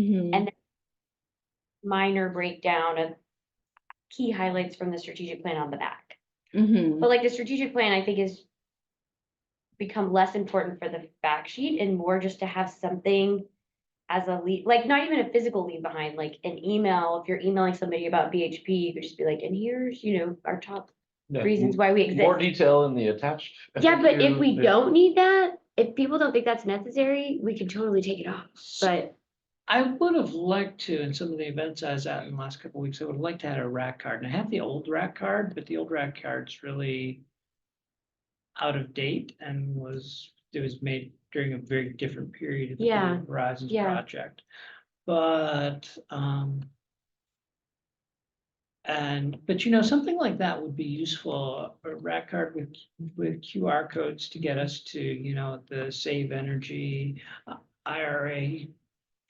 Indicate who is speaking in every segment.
Speaker 1: Mhm.
Speaker 2: and then minor breakdown of key highlights from the strategic plan on the back.
Speaker 1: Mhm.
Speaker 2: But like the strategic plan, I think is become less important for the fact sheet and more just to have something as a lead, like not even a physical lead behind, like an email. If you're emailing somebody about BHP, you could just be like, and here's, our top
Speaker 3: Yeah,
Speaker 2: reasons why we
Speaker 3: more
Speaker 2: exist.
Speaker 3: detail in the attached.
Speaker 2: Yeah, but if we
Speaker 3: FAQ.
Speaker 2: don't need that, if people don't think that's necessary, we can totally take it off. But
Speaker 4: I would have liked to, in some of the events I was at in the last couple of weeks, I would have liked to have a rack card. And I have the old rack card, but the old rack card's really out of date and it was made during a very different period of the
Speaker 2: Yeah,
Speaker 4: Blue Horizons
Speaker 2: yeah.
Speaker 4: project. But, something like that would be useful, a rack card with QR codes to get us to, the Save Energy, IRA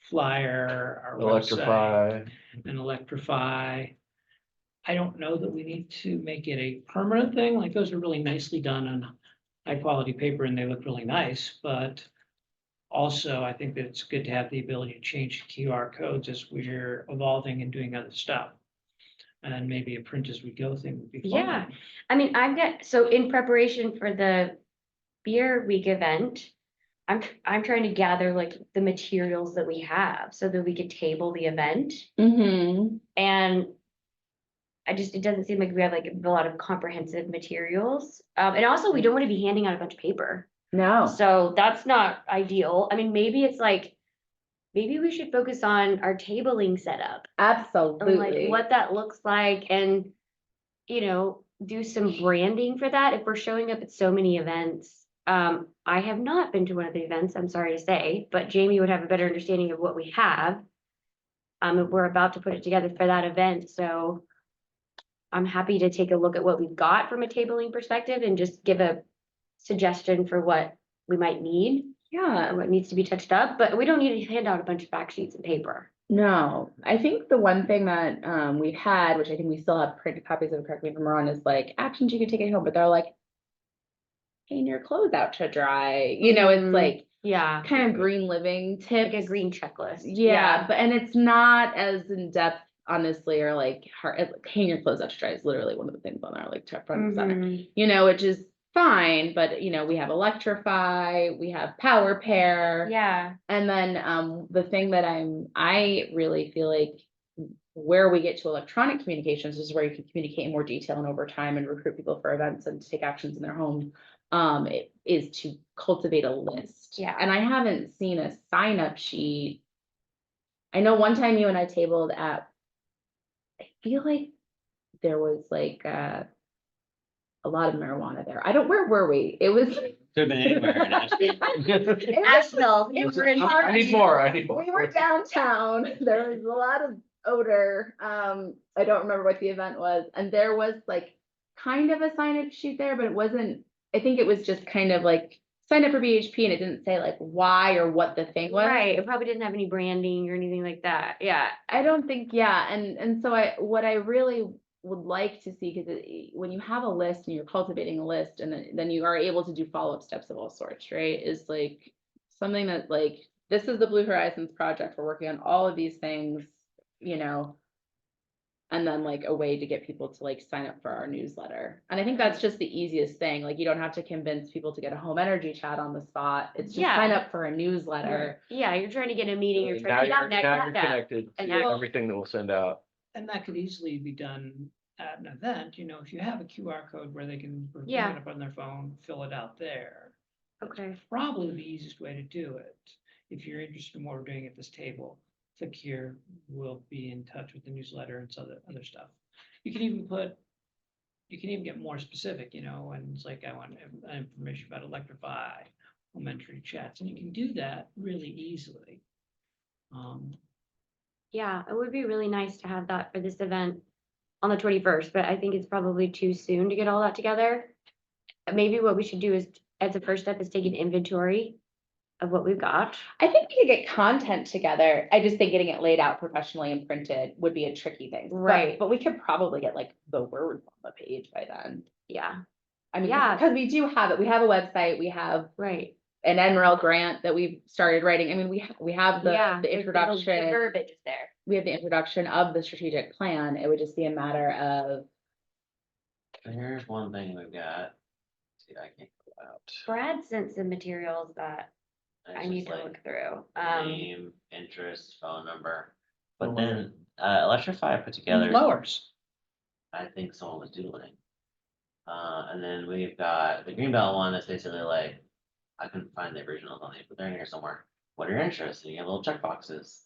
Speaker 4: flyer, our website,
Speaker 3: Electrify.
Speaker 4: and Electrify. I don't know that we need to make it a permanent thing, like those are really nicely done on high quality paper and they look really nice, but also I think that it's good to have the ability to change QR codes as we're evolving and doing other stuff. And maybe a print as we go thing would be fun.
Speaker 2: Yeah, I mean, so in preparation for the Beer Week event, I'm trying to gather like the materials that we have so that we could table the event.
Speaker 1: Mhm.
Speaker 2: And it doesn't seem like we have like a lot of comprehensive materials. And also we don't want to be handing out a bunch of paper.
Speaker 1: No,
Speaker 2: So that's not ideal. I mean, maybe we should focus on our tabling setup and like
Speaker 1: absolutely.
Speaker 2: what that looks like and, do some branding for that. If we're showing up at so many events, I have not been to one of the events, I'm sorry to say, but Jamie would have a better understanding of what we have. We're about to put it together for that event, so I'm happy to take a look at what we've got from a tabling perspective and just give a suggestion for what we might need
Speaker 1: Yeah,
Speaker 2: or what needs to be touched up, but we don't need to hand out a bunch of fact sheets and paper.
Speaker 1: no, I think the one thing that we had, which I think we still have printed copies of, correct me if I'm wrong, is like actions you can take it home, but they're like hang your clothes out to dry. It's like
Speaker 2: Yeah,
Speaker 1: kind of green living
Speaker 2: like
Speaker 1: tips.
Speaker 2: a green checklist.
Speaker 1: Yeah, but and it's not as in depth, honestly, or like hard. Hang your clothes out to dry is literally one of the things on our like front and center.
Speaker 2: Mhm.
Speaker 1: Which is fine, but we have Electrify, we have Power Pair.
Speaker 2: Yeah,
Speaker 1: And then the thing that I really feel like where we get to electronic communications is where you can communicate in more detail and over time and recruit people for events and to take actions in their home. It is to cultivate a list.
Speaker 2: Yeah.
Speaker 1: And I haven't seen a sign up sheet. I know one time you and I tabled at, I feel like there was like a lot of marijuana there. Where were we? It was.
Speaker 5: Could have been anywhere in Asheville.
Speaker 2: Asheville.
Speaker 3: I need more.
Speaker 1: We were downtown. There was a lot of odor. I don't remember what the event was. And there was like kind of a signage sheet there, but it wasn't, I think it was just kind of like sign up for BHP and it didn't say like why or what the thing was.
Speaker 2: Right, it probably didn't have any branding or anything like that. Yeah.
Speaker 1: I don't think, yeah. And so what I really would like to see, because when you have a list and you're cultivating a list and then you are able to do follow-up steps of all sorts, right? Is like something that like, this is the Blue Horizons project. We're working on all of these things, and then like a way to get people to like sign up for our newsletter. And I think that's just the easiest thing. Like you don't have to convince people to get a home energy chat on the spot. It's just sign up for a newsletter.
Speaker 2: Yeah, you're trying to get a meeting, you're
Speaker 3: Now
Speaker 2: trying to
Speaker 3: you're
Speaker 2: connect.
Speaker 3: connected
Speaker 2: And
Speaker 3: to
Speaker 2: now-
Speaker 3: everything that we'll send out.
Speaker 4: And that could easily be done at an event, if you have a QR code where they can bring
Speaker 2: Yeah.
Speaker 4: it up on their phone, fill it out there.
Speaker 2: Okay.
Speaker 4: Probably the easiest way to do it. If you're interested in what we're doing at this table, click here, we'll be in touch with the newsletter and some other stuff. You can even get more specific, and it's like, I want information about Electrify, home energy chats, and you can do that really easily.
Speaker 2: Yeah, it would be really nice to have that for this event on the 21st, but I think it's probably too soon to get all that together. Maybe what we should do is, as a first step, is take an inventory of what we've got.
Speaker 1: I think we could get content together. I just think getting it laid out professionally and printed would be a tricky thing.
Speaker 2: Right.
Speaker 1: But we could probably get like the words on the page by then.
Speaker 2: Yeah,
Speaker 1: I mean,
Speaker 2: Yeah.
Speaker 1: because we do have it. We have a website. We have
Speaker 2: right.
Speaker 1: an NREL grant that we've started writing. I mean, we have
Speaker 2: Yeah.
Speaker 1: the
Speaker 2: there's little- the
Speaker 1: introduction,
Speaker 2: Verbiage is there.
Speaker 1: we have the introduction of the strategic plan. It would just be a matter of,
Speaker 5: Here's one thing we've got. See, I can't go out.
Speaker 2: Brad sent some materials that
Speaker 5: It's
Speaker 2: I
Speaker 5: just
Speaker 2: need to
Speaker 5: like
Speaker 2: look through.
Speaker 5: Name, interest, phone number, but
Speaker 4: Oh,
Speaker 5: then, Electrify put together,
Speaker 4: Flowers.
Speaker 5: I think someone was doodling. And then we've got the Greenbelt one that's basically like, I couldn't find the originals on it, but they're in here somewhere. What are your interests? And you have little check boxes.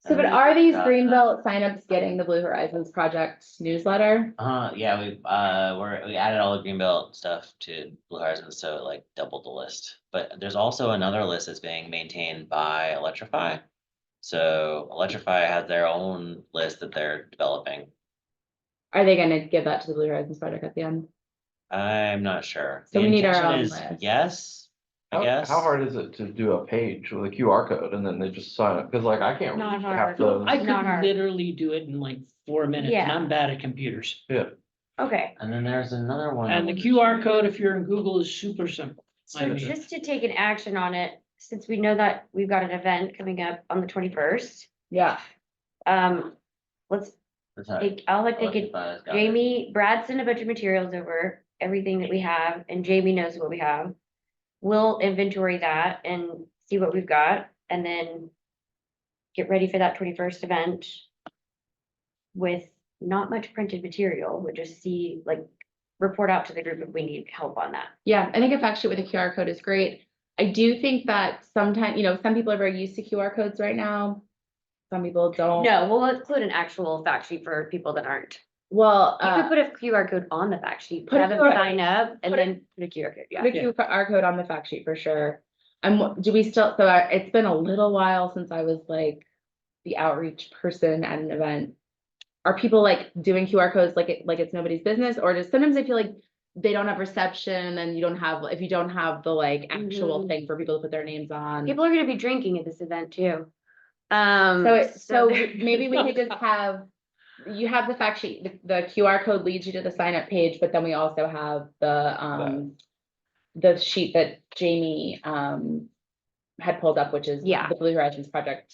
Speaker 1: so,
Speaker 5: And
Speaker 1: but
Speaker 5: then
Speaker 1: are
Speaker 5: we've
Speaker 1: these
Speaker 5: got
Speaker 1: Greenbelt signups getting the Blue Horizons Project newsletter?
Speaker 5: Yeah, we added all the Greenbelt stuff to Blue Horizons, so it like doubled the list. But there's also another list that's being maintained by Electrify. So Electrify has their own list that they're developing.
Speaker 1: Are they gonna give that to the Blue Horizons Project at the end?
Speaker 5: I'm not sure.
Speaker 1: So
Speaker 5: The
Speaker 1: we need our
Speaker 5: intention
Speaker 1: own
Speaker 5: is
Speaker 1: list.
Speaker 5: Yes, I guess.
Speaker 3: How hard is it to do a page with a QR code and then they just sign up? Cause like I can't
Speaker 2: Not
Speaker 3: read
Speaker 2: hard.
Speaker 3: half those.
Speaker 4: I
Speaker 2: Not
Speaker 4: could
Speaker 2: hard.
Speaker 4: literally do it in like 4 minutes, and
Speaker 2: Yeah.
Speaker 4: I'm bad at computers.
Speaker 2: Okay,
Speaker 5: And then there's another one. I
Speaker 4: And the
Speaker 5: wasn't
Speaker 4: QR
Speaker 5: sure.
Speaker 4: code, if you're in Google, is super simple.
Speaker 2: so
Speaker 4: mean-
Speaker 2: just to take an action on it, since we know that we've got an event coming up on the 21st.
Speaker 1: Yeah,
Speaker 2: Let's
Speaker 5: That's how
Speaker 2: take, I'll like take it,
Speaker 5: Electrify's got it.
Speaker 2: Jamie, Brad sent a bunch of materials over, everything that we have, and Jamie knows what we have. We'll inventory that and see what we've got, and then get ready for that 21st event with not much printed material, we'll just see, like, report out to the group if we need help on that.
Speaker 1: yeah, I think a fact sheet with a QR code is great. I do think that sometimes, some people are very used to QR codes right now. Some people don't.
Speaker 2: No, we'll include an actual fact sheet for people that aren't.
Speaker 1: Well,
Speaker 2: You could put a QR code on the fact sheet,
Speaker 1: put a
Speaker 2: have them
Speaker 1: QR
Speaker 2: sign up, and
Speaker 1: put a-
Speaker 2: then put a QR code, yeah.
Speaker 1: put a QR code on the fact sheet for sure. Do we still, it's been a little while since I was like the outreach person at an event. Are people like doing QR codes like it's nobody's business, or does sometimes I feel like they don't have reception and you don't have, if you don't have the like actual
Speaker 2: Mhm.
Speaker 1: thing for people to put their names on.
Speaker 2: People are gonna be drinking at this event too.
Speaker 1: So
Speaker 2: there-
Speaker 1: maybe we could just have, you have the fact sheet, the QR code leads you to the sign up page, but then we also have the sheet that Jamie had pulled up, which is
Speaker 2: Yeah.
Speaker 1: the Blue Horizons Project,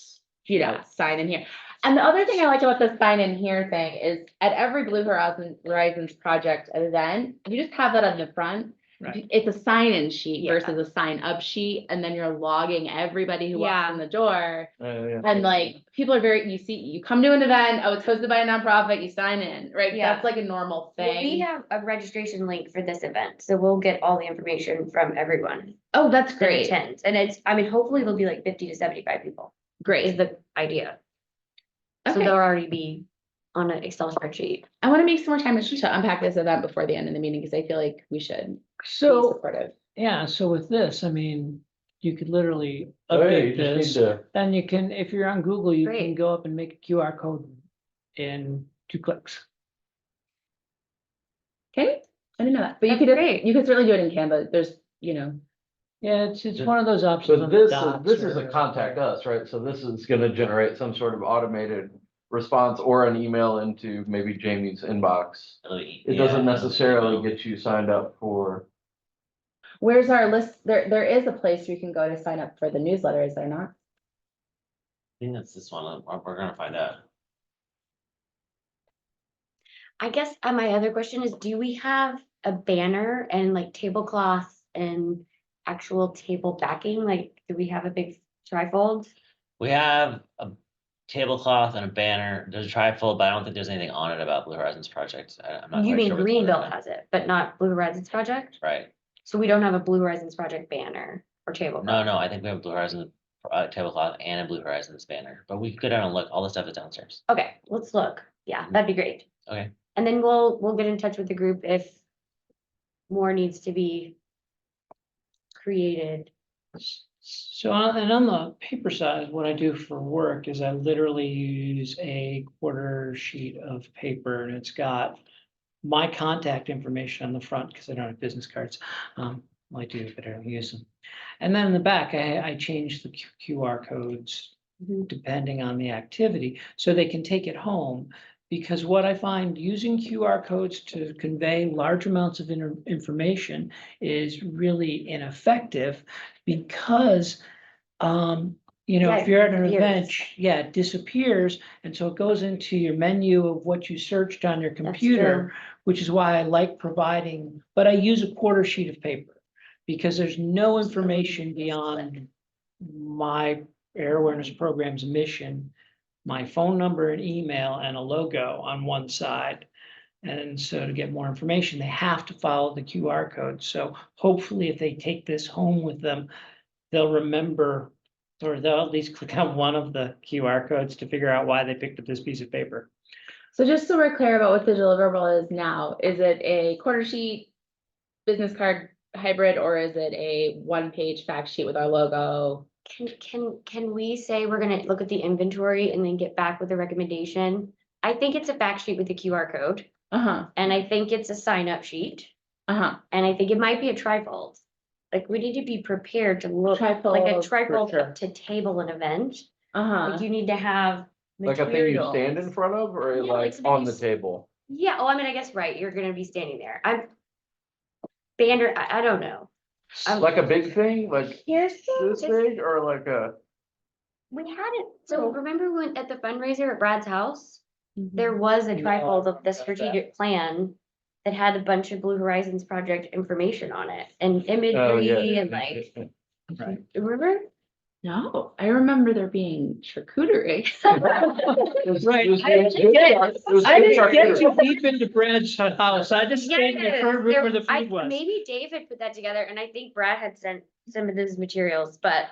Speaker 1: sign in here. And the other thing I like about the sign in here thing is at every Blue Horizons Project event, you just have that on the front.
Speaker 4: Right.
Speaker 1: It's a sign in sheet
Speaker 2: Yeah.
Speaker 1: versus a sign up sheet, and then you're logging everybody who walks
Speaker 2: Yeah.
Speaker 1: in the door.
Speaker 3: Yeah.
Speaker 1: And like, people are you come to an event, oh, it's hosted by a nonprofit, you sign in, right?
Speaker 2: Yeah.
Speaker 1: That's like a normal
Speaker 2: Well, we
Speaker 1: thing.
Speaker 2: have a registration link for this event, so we'll get all the information from everyone
Speaker 1: Oh, that's
Speaker 2: that
Speaker 1: great,
Speaker 2: attends. And hopefully there'll be like 50 to 75 people, is
Speaker 1: great.
Speaker 2: the idea. So
Speaker 1: Okay.
Speaker 2: they'll already be on an Excel spreadsheet.
Speaker 1: I want to make some more time to unpack this event before the end of the meeting, because I feel like we should be
Speaker 4: So,
Speaker 1: supportive.
Speaker 4: yeah, so with this, I mean, you could literally
Speaker 3: Oh, yeah, you
Speaker 4: update
Speaker 3: just
Speaker 4: this.
Speaker 3: need to,
Speaker 4: Then you can, if you're on Google, you can
Speaker 2: Great.
Speaker 4: go up and make a QR code in 2 clicks.
Speaker 1: Okay, I didn't know that, but
Speaker 2: That's
Speaker 1: you
Speaker 2: great.
Speaker 1: could certainly do it in Canva. There's,
Speaker 4: Yeah, it's
Speaker 3: Just-
Speaker 4: one of those options.
Speaker 3: so
Speaker 4: on the
Speaker 3: this
Speaker 4: docs
Speaker 3: is a
Speaker 4: or-
Speaker 3: contact us, right? So this is gonna generate some sort of automated response or an email into maybe Jamie's inbox. It doesn't necessarily get you signed up for.
Speaker 1: where's our list? There is a place we can go to sign up for the newsletter, is there not?
Speaker 5: I think that's this one, we're gonna find out.
Speaker 2: I guess my other question is, do we have a banner and like tablecloth and actual table backing? Like, do we have a big trifold?
Speaker 5: We have a tablecloth and a banner, there's a trifold, but I don't think there's anything on it about Blue Horizons Project. I'm not
Speaker 2: You
Speaker 5: quite
Speaker 2: mean
Speaker 5: sure what's on
Speaker 2: Greenbelt
Speaker 5: it.
Speaker 2: has it, but not Blue Horizons Project?
Speaker 5: Right,
Speaker 2: So we don't have a Blue Horizons Project banner or tablecloth?
Speaker 5: no, I think we have a Blue Horizons tablecloth and a Blue Horizons banner, but we could go down and look, all the stuff is downstairs.
Speaker 2: Okay, let's look. Yeah, that'd be great.
Speaker 5: Okay.
Speaker 2: And then we'll get in touch with the group if more needs to be created.
Speaker 4: So, and on the paper side, what I do for work is I literally use a quarter sheet of paper, and it's got my contact information on the front, because I don't have business cards. Well, I do, but I don't use them. And then in the back, I change the QR codes
Speaker 2: Mhm.
Speaker 4: depending on the activity, so they can take it home Because what I find using QR codes to convey large amounts of information is really ineffective because, you know,
Speaker 2: Yeah,
Speaker 4: if
Speaker 2: it
Speaker 4: you're at an
Speaker 2: disappears.
Speaker 4: event, yeah, it disappears. And so it goes into your menu of what you searched on your
Speaker 2: That's
Speaker 4: computer,
Speaker 2: true.
Speaker 4: which is why I like providing, but I use a quarter sheet of paper. Because there's no information beyond my air awareness program's mission, my phone number and email and a logo on one side. And so to get more information, they have to follow the QR code. So hopefully if they take this home with them, they'll remember, or they'll at least click on one of the QR codes to figure out why they picked up this piece of paper.
Speaker 1: So just so we're clear about what the deliverable is now, is it a quarter sheet business card hybrid, or is it a one-page fact sheet with our logo?
Speaker 2: Can we say we're gonna look at the inventory and then get back with a recommendation? I think it's a fact sheet with a QR code,
Speaker 1: Uh-huh,
Speaker 2: and I think it's a sign up sheet,
Speaker 1: uh-huh.
Speaker 2: and I think it might be a trifold. Like, we need to be prepared to look like a
Speaker 1: Trifold, for
Speaker 2: trifold
Speaker 1: sure.
Speaker 2: to table an event.
Speaker 1: Uh-huh.
Speaker 2: Like, you need to have
Speaker 3: Like a thing you stand in
Speaker 2: materials.
Speaker 3: front of or
Speaker 2: Yeah, like
Speaker 3: like
Speaker 2: something
Speaker 3: on
Speaker 2: you
Speaker 3: the
Speaker 2: s-
Speaker 3: table?
Speaker 2: Yeah, oh, I mean, I guess, right, you're gonna be standing there. Banner, I don't know.
Speaker 3: Like a big thing, like
Speaker 2: Here's
Speaker 3: this big or like a,
Speaker 2: We had it, so remember when at the fundraiser at Brad's house,
Speaker 1: Mhm.
Speaker 2: there was a
Speaker 4: No,
Speaker 2: trifold of the
Speaker 3: about that.
Speaker 2: strategic plan that had a bunch of Blue Horizons project information on it and
Speaker 3: oh,
Speaker 2: imagery
Speaker 3: yeah.
Speaker 2: and like,
Speaker 4: Right.
Speaker 2: remember?
Speaker 1: No, I remember there being charcuterie.
Speaker 4: Right.
Speaker 3: It
Speaker 4: I didn't
Speaker 3: was
Speaker 4: get-
Speaker 3: good. It was
Speaker 4: I
Speaker 3: good
Speaker 4: didn't get
Speaker 3: charcuterie.
Speaker 4: too deep into Brad's house. I just stayed in the
Speaker 2: Yes,
Speaker 4: front room where the
Speaker 2: I,
Speaker 4: food was.
Speaker 2: maybe David put that together and I think Brad had sent some of those materials, but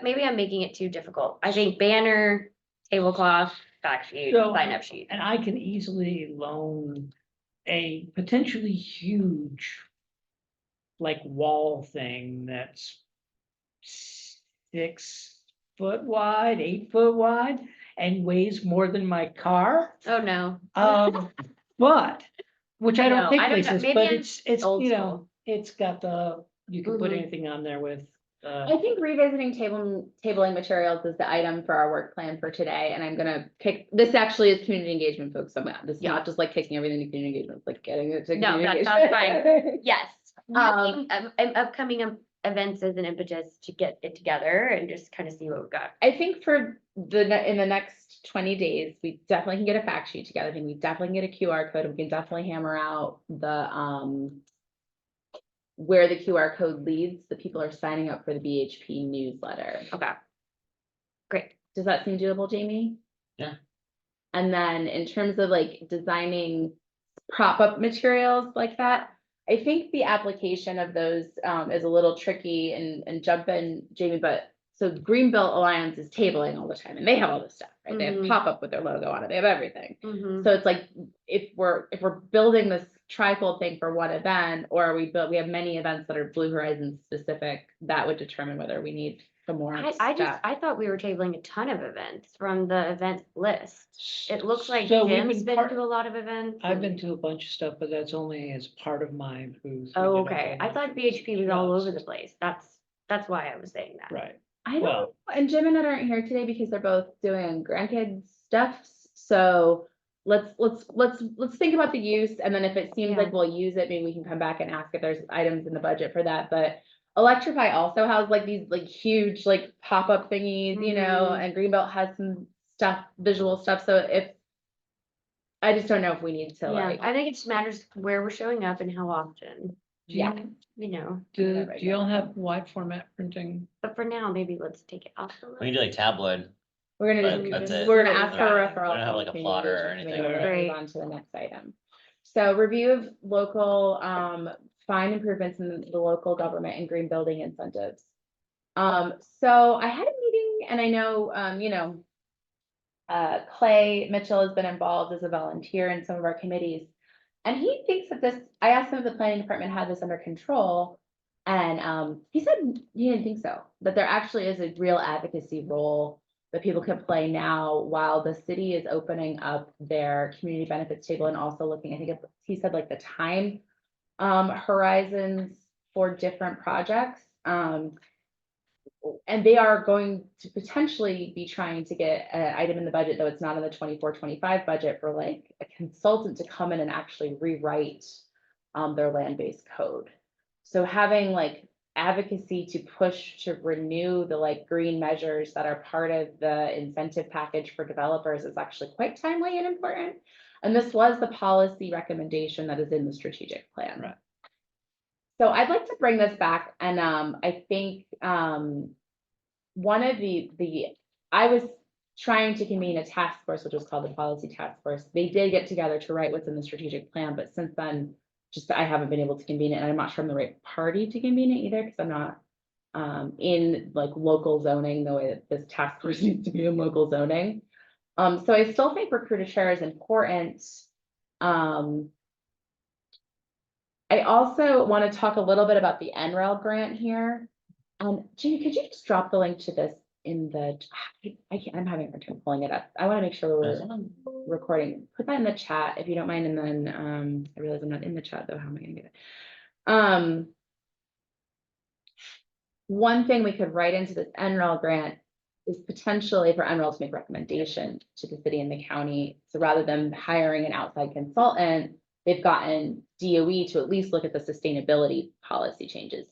Speaker 2: maybe I'm making it too difficult. I think banner, tablecloth, fact sheet,
Speaker 4: So-
Speaker 2: sign up sheet.
Speaker 4: And I can easily loan a potentially huge, like wall thing that's 6 foot wide, 8 foot wide, and weighs more than my car.
Speaker 2: Oh, no.
Speaker 4: But, which I
Speaker 2: No,
Speaker 4: don't take
Speaker 2: I don't know.
Speaker 4: places,
Speaker 2: Maybe
Speaker 4: but
Speaker 2: I'm
Speaker 4: it's,
Speaker 2: old
Speaker 4: you know,
Speaker 2: school.
Speaker 4: it's got you can put
Speaker 2: Mhm.
Speaker 4: anything on there with,
Speaker 1: I think revisiting tabling materials is the item for our work plan for today, and I'm gonna pick, this actually is community engagement, folks, so this is
Speaker 2: Yeah.
Speaker 1: not just like kicking everything to community engagement, it's like getting it to
Speaker 2: No,
Speaker 1: community
Speaker 2: that sounds
Speaker 1: engagement.
Speaker 2: Yes.
Speaker 1: Um,
Speaker 2: Upcoming events as an impetus to get it together and just kind of see what we've got.
Speaker 1: I think for in the next 20 days, we definitely can get a fact sheet together, and we definitely can get a QR code, and we can definitely hammer out the where the QR code leads, the people are signing up for the BHP newsletter.
Speaker 2: Okay. Great.
Speaker 1: Does that seem doable, Jamie?
Speaker 5: Yeah.
Speaker 1: And then in terms of like designing prop-up materials like that, I think the application of those is a little tricky, and jump in, Jamie, but so Greenbelt Alliance is tabling all the time and they have all this stuff, right? They have
Speaker 2: Mhm.
Speaker 1: pop-up with their logo on it, they have everything.
Speaker 2: Mhm.
Speaker 1: So it's like, if we're building this trifold thing for one event, or we have many events that are Blue Horizons specific, that would determine whether we need some more stuff.
Speaker 2: I thought we were tabling a ton of events from the event list. It looks like
Speaker 4: So we've
Speaker 2: Jim's
Speaker 4: been
Speaker 2: been
Speaker 4: part-
Speaker 2: to a lot of events.
Speaker 4: I've been
Speaker 2: and-
Speaker 4: to a bunch of stuff, but that's only as part of my booth.
Speaker 2: Oh,
Speaker 4: We did a
Speaker 2: okay.
Speaker 4: whole
Speaker 2: I
Speaker 4: bunch
Speaker 2: thought
Speaker 4: of
Speaker 2: BHP was all
Speaker 4: shops.
Speaker 2: over the place. That's why I was saying that.
Speaker 4: Right.
Speaker 1: I don't,
Speaker 4: Well-
Speaker 1: know, and Jim and Ed aren't here today because they're both doing grandkids stuff, so let's think about the use, and then if it seems like
Speaker 2: Yeah.
Speaker 1: we'll use it, maybe we can come back and ask if there's items in the budget for that, but Electrify also has like these like huge like pop-up thingies, you know,
Speaker 2: Mhm.
Speaker 1: and Greenbelt has some stuff, visual stuff, so if I just don't know if we need to
Speaker 2: Yeah,
Speaker 1: like,
Speaker 2: I think it just matters where we're showing up and how often,
Speaker 1: yeah.
Speaker 2: you know,
Speaker 4: Do
Speaker 1: Right
Speaker 4: y'all
Speaker 1: now.
Speaker 4: have wide format printing?
Speaker 2: but for now, maybe let's take it off the
Speaker 5: We can
Speaker 2: list.
Speaker 5: do like tabloid.
Speaker 1: We're gonna
Speaker 5: But
Speaker 1: do,
Speaker 5: that's it.
Speaker 1: we're gonna ask for a
Speaker 4: Okay.
Speaker 1: referral.
Speaker 5: We don't have,
Speaker 1: from
Speaker 5: like, a
Speaker 1: community
Speaker 5: plotter or
Speaker 1: engagement
Speaker 5: anything.
Speaker 1: committee, we're gonna move
Speaker 2: Right.
Speaker 1: on to the next item. So review of local, fine improvements in the local government and green building incentives. So I had a meeting, and I know, you know, Clay Mitchell has been involved as a volunteer in some of our committees. And he thinks that this, I asked him if the planning department had this under control. And he said he didn't think so, that there actually is a real advocacy role that people can play now while the city is opening up their community benefits table, and also looking, I think he said like the time horizons for different projects. and they are going to potentially be trying to get an item in the budget, though it's not in the 24-25 budget, for like a consultant to come in and actually rewrite their land-based code. So having like advocacy to push to renew the like green measures that are part of the incentive package for developers is actually quite timely and important. And this was the policy recommendation that is in the strategic plan.
Speaker 4: Right.
Speaker 1: So I'd like to bring this back, and I think one of I was trying to convene a task force, which was called the policy task force. They did get together to write what's in the strategic plan, but since then, just I haven't been able to convene it, and I'm not sure I'm the right party to convene it either, because I'm not in like local zoning the way that this task force needs to be in local zoning. So I still think recruiter chair is important. I also want to talk a little bit about the NREL grant here. Jamie, could you just drop the link to this in the, I'm having a hard time pulling it up. I want to make sure we're recording. Put that in the chat if you don't mind, and then I realize I'm not in the chat though. How am I gonna get it? One thing we could write into this NREL grant is potentially for NREL to make recommendations to the city and the county. So rather than hiring an outside consultant, they've gotten DOE to at least look at the sustainability policy changes.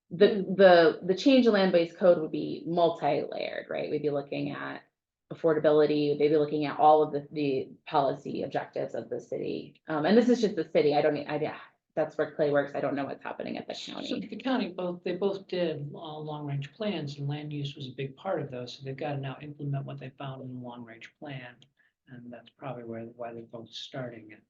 Speaker 1: The change in land-based code would be multi-layered, right? We'd be looking at affordability, they'd be looking at all of the policy objectives of the city. And this is just the city. That's where Clay works. I don't know what's happening at the
Speaker 4: So
Speaker 1: county.
Speaker 4: the county, they both did long-range plans, and land use was a big part of those, so they've got to now implement what they found in the long-range plan. And that's probably why they're both starting it.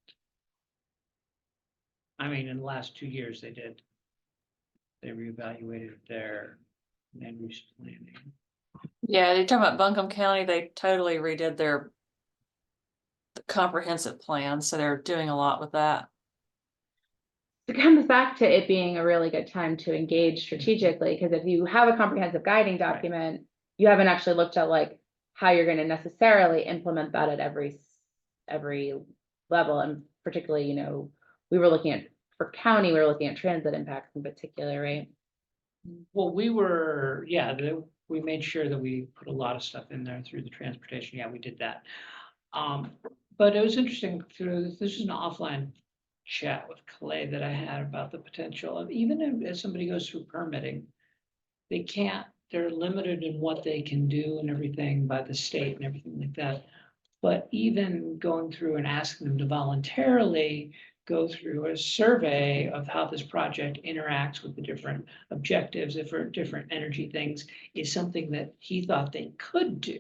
Speaker 4: I mean, in the last 2 years, they reevaluated their land use planning.
Speaker 6: Yeah, you're talking about Buncombe County, they totally redid their comprehensive plan, so they're doing a lot with that.
Speaker 1: It comes back to it being a really good time to engage strategically, because if you have a comprehensive guiding document, you haven't actually looked at like how you're going to necessarily implement that at every level. And particularly, you know, we were looking at, for county, we were looking at transit impacts in particular, right?
Speaker 4: Well, we made sure that we put a lot of stuff in there through the transportation. Yeah, we did that. But it was interesting this is an offline chat with Clay that I had about the potential of, even as somebody goes through permitting, they're limited in what they can do and everything by the state and everything like that. But even going through and asking them to voluntarily go through a survey of how this project interacts with the different objectives for different energy things is something that he thought they could do.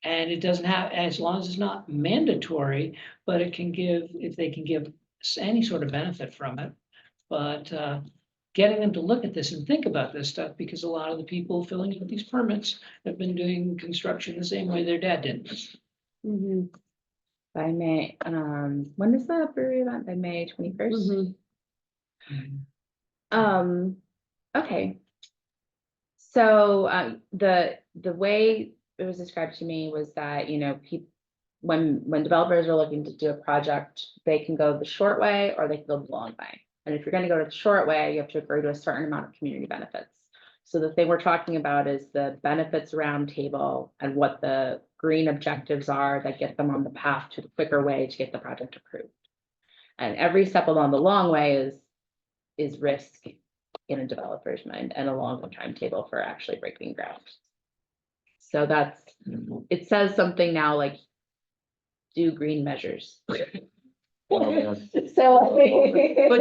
Speaker 4: And it doesn't have, as long as it's not mandatory, but it can give, if they can give any sort of benefit from it. But getting them to look at this and think about this stuff, because a lot of the people filling out these permits have been doing construction the same way their dad did.
Speaker 2: Mhm.
Speaker 1: By May, when is the brewery event? By May 21st?
Speaker 2: Mhm.
Speaker 1: Okay. So the way it was described to me was that, you know, when developers are looking to do a project, they can go the short way or they can go the long way. And if you're going to go the short way, you have to agree to a certain amount of community benefits. So the thing we're talking about is the benefits roundtable and what the green objectives are that get them on the path to the quicker way to get the project approved. And every step along the long way is risk in a developer's mind and a longer timetable for actually breaking ground. So it says something now like do green measures. So.
Speaker 4: But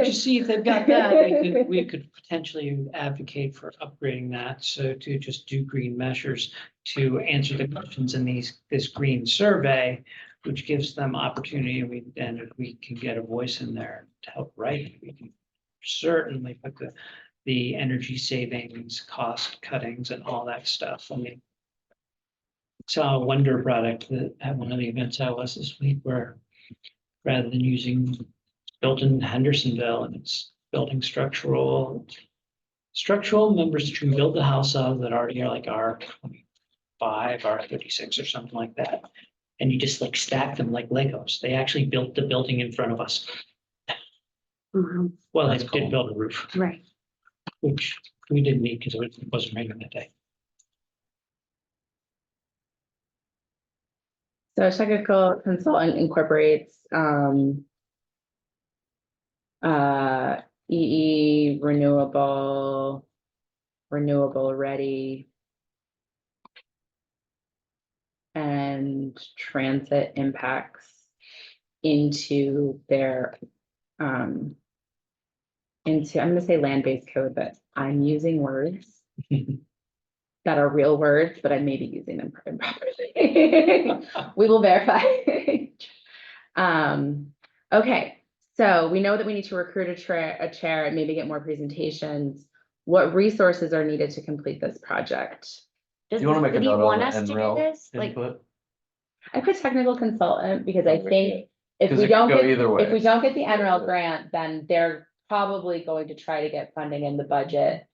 Speaker 4: you see, if they've got that, we could potentially advocate for upgrading that, so to just do green measures to answer the questions in this green survey, which gives them opportunity, and if we can get a voice in there to help write, we can certainly put the energy savings, cost cuttings and all that stuff. I mean, saw a wonder product that at one of the events I was this week where rather than using built in Hendersonville, and it's building structural members that you can build the house of that already are like R25, R36 or something like that. And you just like stack them like Legos. They actually built the building in front of us.
Speaker 2: Mhm.
Speaker 4: Well, they
Speaker 3: That's cool.
Speaker 4: did build a roof.
Speaker 2: Right.
Speaker 4: which we didn't need because it wasn't raining that day.
Speaker 1: So a technical consultant incorporates, EE renewable ready. And transit impacts into their, I'm gonna say land-based code, but I'm using words that are real words, but I may be using them improperly. We will verify. Okay, so we know that we need to recruit a chair and maybe get more presentations. What resources are needed to complete this project?
Speaker 2: Does
Speaker 3: You wanna
Speaker 2: the
Speaker 3: make a
Speaker 2: city
Speaker 3: note on
Speaker 2: want
Speaker 3: the
Speaker 2: us to do
Speaker 3: NREL
Speaker 2: this? Like,
Speaker 3: input?
Speaker 1: I put technical consultant because I think if
Speaker 3: 'Cause
Speaker 1: we
Speaker 3: it could
Speaker 1: don't
Speaker 3: go
Speaker 1: get,
Speaker 3: either way.
Speaker 1: if we don't get the NREL grant, then they're probably going to try to get funding in the budget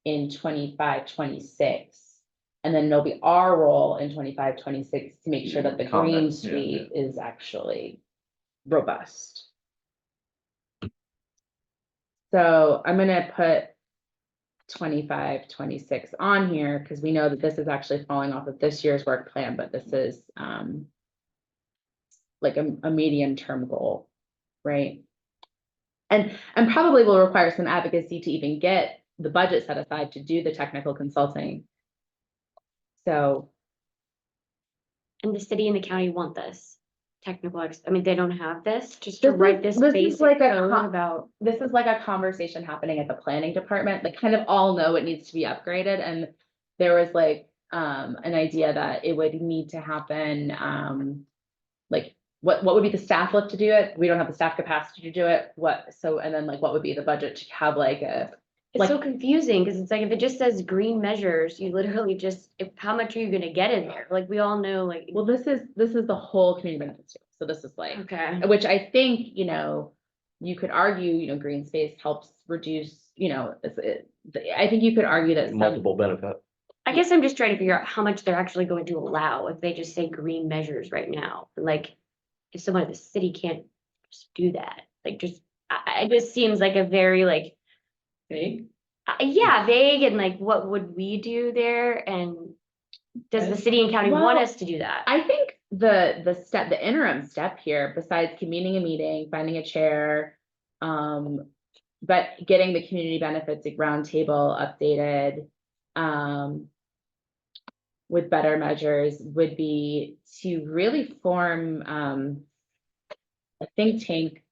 Speaker 1: in 25-26. And then there'll be our role in 25-26 to make sure that the
Speaker 3: Comment,
Speaker 1: green
Speaker 3: yeah.
Speaker 1: suite is actually robust. So I'm gonna put 25-26 on here because we know that this is actually falling off of this year's work plan, but this is like a medium-term goal, right? And probably will require some advocacy to even get the budget set aside to do the technical consulting. So,
Speaker 2: and the city and the county want this technical, I mean, they don't have this, just
Speaker 1: This
Speaker 2: to
Speaker 1: is-
Speaker 2: write this
Speaker 1: this is
Speaker 2: basic
Speaker 1: like a
Speaker 2: code
Speaker 1: co-
Speaker 2: about.
Speaker 1: this is like a conversation happening at the planning department, they kind of all know it needs to be upgraded, and there was like an idea that it would need to happen, like what would be the staff lift to do it? We don't have the staff capacity to do it, and then like what would be the budget to have like a,
Speaker 2: It's so
Speaker 1: like-
Speaker 2: confusing, because it's like, if it just says green measures, you literally just, how much are you gonna get in there? Like, we all know, like,
Speaker 1: well, this is the whole community benefits, so this is like,
Speaker 2: okay.
Speaker 1: which I think, you could argue, green space helps reduce, I think you could argue that some,
Speaker 3: Multiple benefit.
Speaker 2: I guess I'm just trying to figure out how much they're actually going to allow if they just say green measures right now. Like, if someone at the city can't just do that, like, just, it just seems like a very like, yeah, vague, and like, what would we do there? And does the city and county want
Speaker 1: Well,
Speaker 2: us to do that?
Speaker 1: I think the interim step here, besides convening a meeting, finding a chair, but getting the community benefits roundtable updated, with better measures would be to really form, a think tank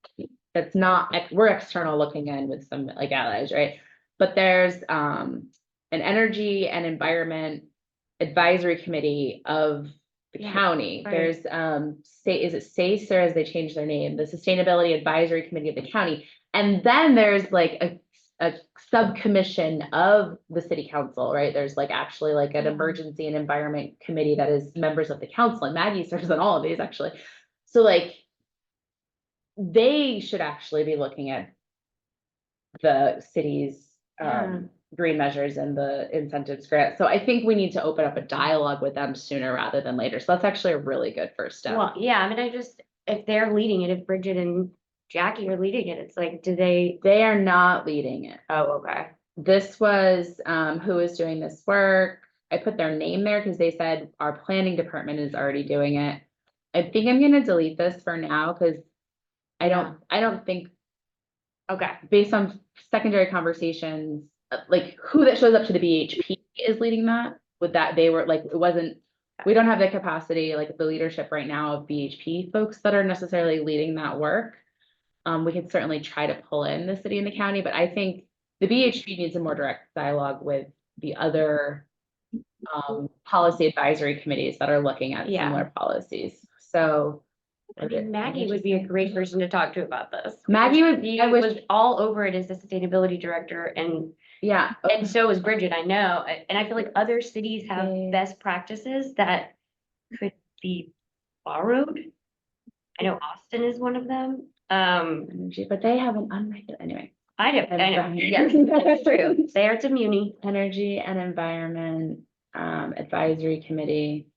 Speaker 1: that's not, we're external looking in with some like allies, right? But there's, an energy and environment advisory committee of the
Speaker 2: Yeah,
Speaker 1: county.
Speaker 2: right.
Speaker 1: There's, is it SACE, or as they changed their name, the Sustainability Advisory Committee of the county. And then there's like a subcommission of the city council, right? There's like actually like an
Speaker 2: Yeah.
Speaker 1: emergency and environment committee that is members of the council, and Maggie serves on all of these actually. So like, they should actually be looking at the city's
Speaker 2: Yeah.
Speaker 1: green measures and the incentives grant. So I think we need to open up a dialogue with them sooner rather than later. So that's actually a really good first step.
Speaker 2: Well, yeah, I mean, if they're leading it, if Bridget and Jackie are leading it, it's like, do they,
Speaker 1: They are not leading it.
Speaker 2: oh, okay.
Speaker 1: This was who is doing this work. I put their name there because they said our planning department is already doing it. I think I'm gonna delete this for now because I don't think,
Speaker 2: Okay,
Speaker 1: based on secondary conversations, like who that shows up to the BHP is leading that, with that they were like, it wasn't, we don't have the capacity, like the leadership right now of BHP folks that are necessarily leading that work. We could certainly try to pull in the city and the county, but I think the BHP needs a more direct dialogue with the other policy advisory committees that are looking at
Speaker 2: Yeah.
Speaker 1: similar policies. So
Speaker 2: I mean, Maggie would be a great person to talk to about this.
Speaker 1: Maggie would-
Speaker 2: She
Speaker 1: I wish-
Speaker 2: was all over it as the sustainability director, and
Speaker 1: yeah,
Speaker 2: so is Bridget, I know, and I feel like other cities have
Speaker 1: Okay.
Speaker 2: best practices that could be borrowed. I know Austin is one of them,
Speaker 1: energy, but they have an unregulated, anyway.
Speaker 2: I know, yes, that's true, there it's a muni.
Speaker 1: Energy and Environment Advisory Committee.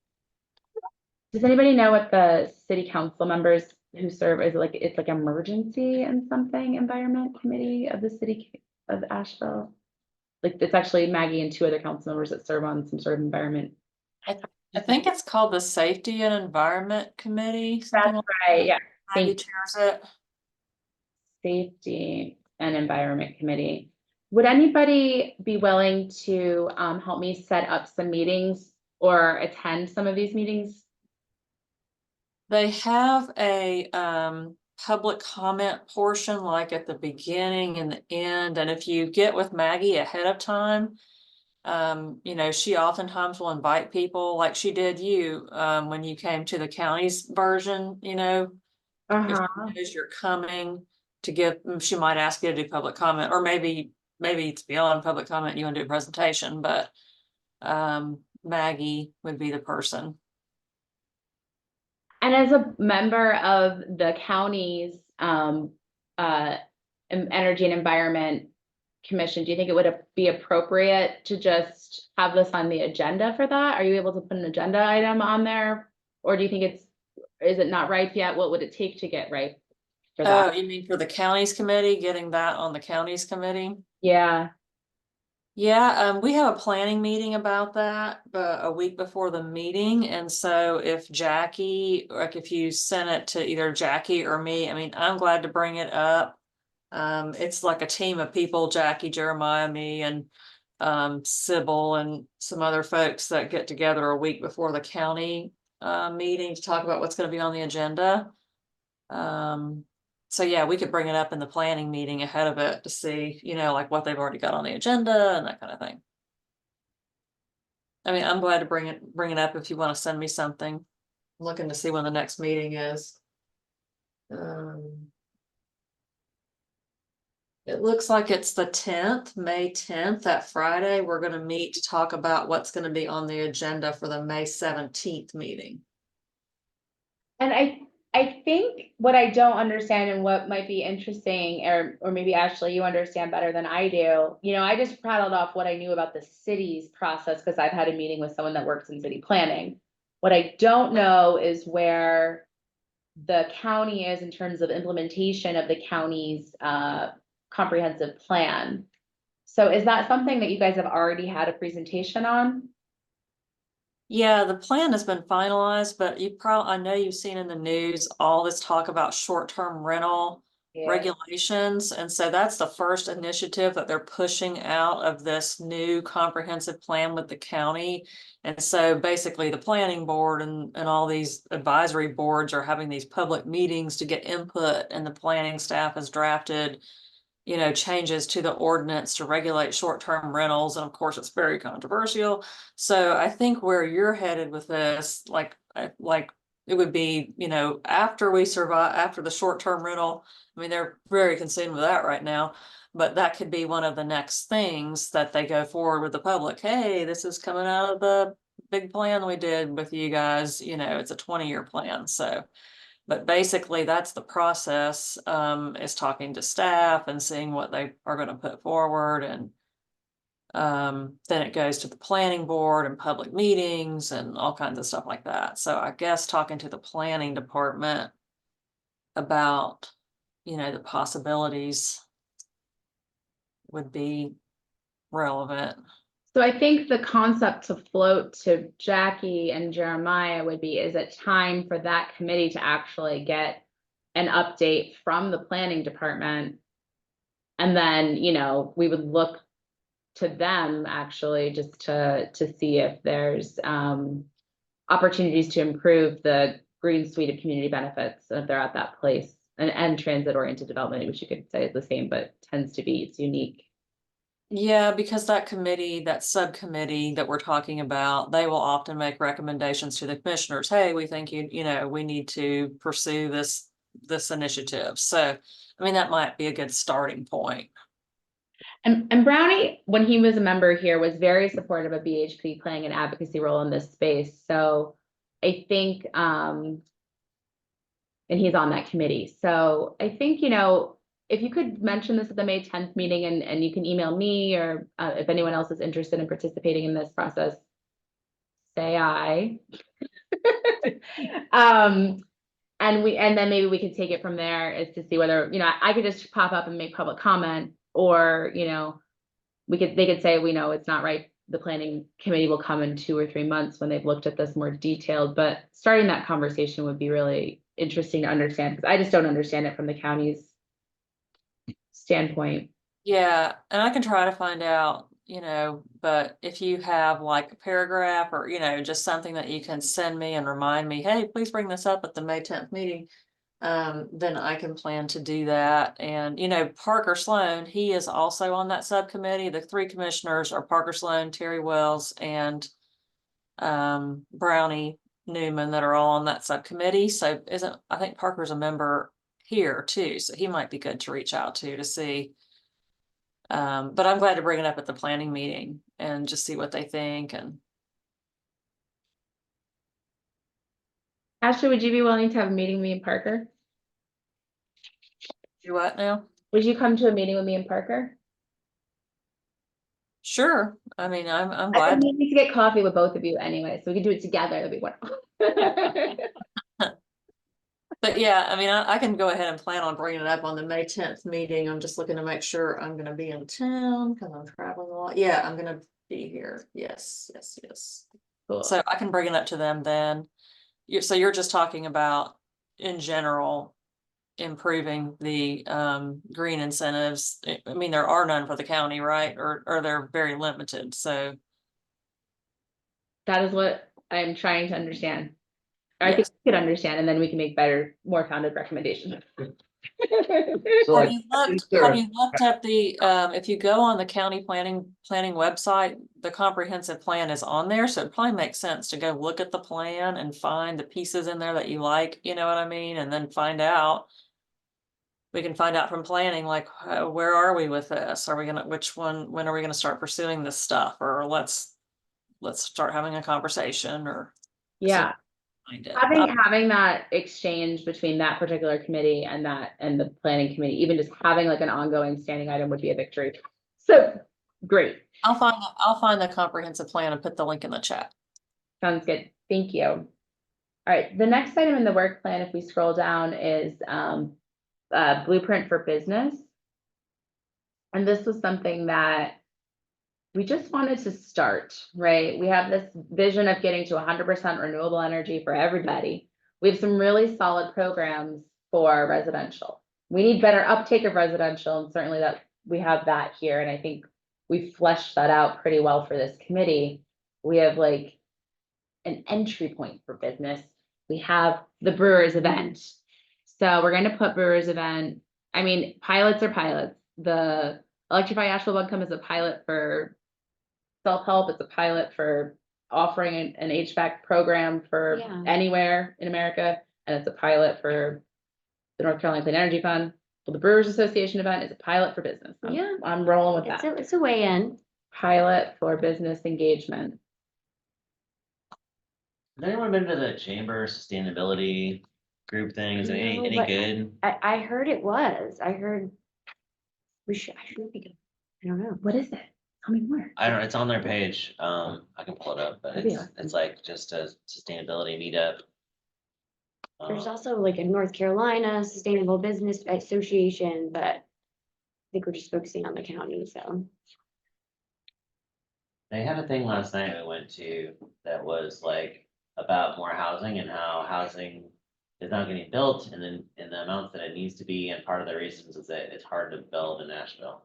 Speaker 1: Does anybody know what the city council members who serve, is it like, it's like emergency and something environment committee of the city of Asheville? Like, it's actually Maggie and two other council members that serve on some sort of environment.
Speaker 6: I think it's called the Safety and Environment Committee. something like
Speaker 1: Right, yeah.
Speaker 6: that. Maggie
Speaker 1: Thank
Speaker 6: chairs it.
Speaker 1: Safety and Environment Committee. Would anybody be willing to help me set up some meetings or attend some of these meetings?
Speaker 6: They have a public comment portion like at the beginning and the end, and if you get with Maggie ahead of time. You know, she oftentimes will invite people like she did you when you came to the county's version, you know. If
Speaker 1: Uh-huh.
Speaker 6: she knows you're coming to give, she might ask you to do public comment, or maybe it's beyond public comment, you want to do a presentation, but Maggie would be the person.
Speaker 1: And as a member of the county's Energy and Environment Commission, do you think it would be appropriate to just have this on the agenda for that? Are you able to put an agenda item on there? Or do you think is it not ripe yet? What would it take to get ripe for
Speaker 6: Oh,
Speaker 1: that?
Speaker 6: you mean for the county's committee, getting that on the county's committee?
Speaker 1: Yeah,
Speaker 6: Yeah, we have a planning meeting about that, a week before the meeting, and so if Jackie, like if you send it to either Jackie or me, I mean, I'm glad to bring it up. It's like a team of people, Jackie, Jeremiah, me, and Sybil and some other folks that get together a week before the county meeting to talk about what's gonna be on the agenda. So yeah, we could bring it up in the planning meeting ahead of it to see, you know, like what they've already got on the agenda and that kind of thing. I mean, I'm glad to bring it up if you want to send me something. I'm looking to see when the next meeting is. It looks like it's the 10th, May 10th, that Friday. We're gonna meet to talk about what's gonna be on the agenda for the May 17th meeting.
Speaker 1: and I think what I don't understand and what might be interesting, or maybe Ashley, you understand better than I do. You know, I just prattled off what I knew about the city's process because I've had a meeting with someone that works in city planning. What I don't know is where the county is in terms of implementation of the county's comprehensive plan. So is that something that you guys have already had a presentation on?
Speaker 6: Yeah, the plan has been finalized, but I know you've seen in the news all this talk about short-term rental regulations. And so that's the first initiative that they're pushing out of this new comprehensive plan with the county. And so basically the planning board and all these advisory boards are having these public meetings to get input, and the planning staff has drafted, you know, changes to the ordinance to regulate short-term rentals. And of course, it's very controversial. So I think where you're headed with this, like it would be, you know, after the short-term rental, I mean, they're very consumed with that right now. But that could be one of the next things that they go forward with the public. Hey, this is coming out of the big plan we did with you guys. You know, it's a 20-year plan. So but basically, that's the process, is talking to staff and seeing what they are gonna put forward, and then it goes to the planning board and public meetings and all kinds of stuff like that. So I guess talking to the planning department about, you know, the possibilities would be relevant.
Speaker 1: So I think the concept to float to Jackie and Jeremiah would be, is it time for that committee to actually get an update from the planning department? And then, you know, we would look to them actually just to see if there's opportunities to improve the green suite of community benefits if they're at that place, and transit oriented development, which you could say is the same, but tends to be, it's unique.
Speaker 6: Yeah, because that subcommittee that we're talking about, they will often make recommendations to the commissioners. Hey, we think you know, we need to pursue this initiative. So, I mean, that might be a good starting point.
Speaker 1: And Brownie, when he was a member here, was very supportive of BHP playing an advocacy role in this space. So I think, and he's on that committee. So I think, you know, if you could mention this at the May 10th meeting, and you can email me, or if anyone else is interested in participating in this process, say aye. And then maybe we could take it from there, is to see whether, you know, I could just pop up and make public comment, or, you know, they could say, we know it's not right. The planning committee will come in 2 or 3 months when they've looked at this more detailed, but starting that conversation would be really interesting to understand, because I just don't understand it from the county's standpoint.
Speaker 6: Yeah, and I can try to find out, but if you have like a paragraph or, just something that you can send me and remind me, hey, please bring this up at the May 10th meeting. Then I can plan to do that. And, Parker Sloan, he is also on that subcommittee. The 3 commissioners are Parker Sloan, Terry Wells, and Brownie Newman that are all on that subcommittee. So I think Parker's a member here too, so he might be good to reach out to see. But I'm glad to bring it up at the planning meeting and just see what they think. And
Speaker 1: Ashley, would you be willing to have a meeting with me and Parker?
Speaker 6: do what now?
Speaker 1: Would you come to a meeting with me and Parker?
Speaker 6: Sure. I mean, I'm
Speaker 1: I
Speaker 6: glad.
Speaker 1: need to get coffee with both of you anyway, so we can do it together. That'd be wonderful.
Speaker 6: But yeah, I mean, I can go ahead and plan on bringing it up on the May 10th meeting. I'm just looking to make sure I'm gonna be in town because I'm traveling a lot. Yeah, I'm gonna be here. Yes.
Speaker 1: Cool.
Speaker 6: So I can bring it up to them then. So you're just talking about in general improving the green incentives. I mean, there are none for the county, right? Or they're very limited, so.
Speaker 1: That is what I'm trying to understand. I
Speaker 6: Yes.
Speaker 1: could understand, and then we can make better, more founded recommendations.
Speaker 3: So
Speaker 6: Have
Speaker 3: like,
Speaker 6: you looked at the, if you go on the county planning website, the comprehensive plan is on there, so it probably makes sense to go look at the plan and find the pieces in there that you like, you know what I mean? And then we can find out from planning, like, where are we with this? Are we when are we gonna start pursuing this stuff? Or let's start having a conversation or.
Speaker 1: Yeah,
Speaker 6: Find it.
Speaker 1: having that exchange between that particular committee and the planning committee, even just having like an ongoing standing item would be a victory. So, great,
Speaker 6: I'll find the comprehensive plan and put the link in the chat.
Speaker 1: sounds good, thank you. All right, the next item in the work plan, if we scroll down, is blueprint for business. And this was something that we just wanted to start, right? We have this vision of getting to 100% renewable energy for everybody. We have some really solid programs for residential. We need better uptake of residential, and certainly that we have that here. And I think we fleshed that out pretty well for this committee. We have like an entry point for business. We have the Brewers event. So we're going to put Brewers event. I mean, pilots are pilots. The Electrify Asheville Buncombe is a pilot for self-help. It's a pilot for offering an HVAC program for
Speaker 2: Yeah.
Speaker 1: anywhere in America. And it's a pilot for the North Carolina Clean Energy Fund. Well, the Brewers Association event is a pilot for business.
Speaker 2: Yeah.
Speaker 1: I'm rolling with that.
Speaker 2: It's a way in.
Speaker 1: Pilot for business engagement.
Speaker 5: Has anyone been to the chamber sustainability group thing? Is it
Speaker 2: No,
Speaker 5: any
Speaker 2: but
Speaker 5: good?
Speaker 2: I heard it was. I heard I should be good. I don't know.
Speaker 1: What is it? Tell me more.
Speaker 5: I don't know, it's on their page. I can pull it up, but
Speaker 1: That'd be
Speaker 5: it's
Speaker 1: awesome.
Speaker 5: like just a sustainability meetup.
Speaker 2: There's
Speaker 5: Um,
Speaker 2: also like a North Carolina Sustainable Business Association, but I think we're just focusing on the county, so.
Speaker 5: They had a thing last night we went to that was like about more housing and how housing is not getting built and then in the amounts that it needs to be, and part of the reasons is that it's hard to build in Nashville.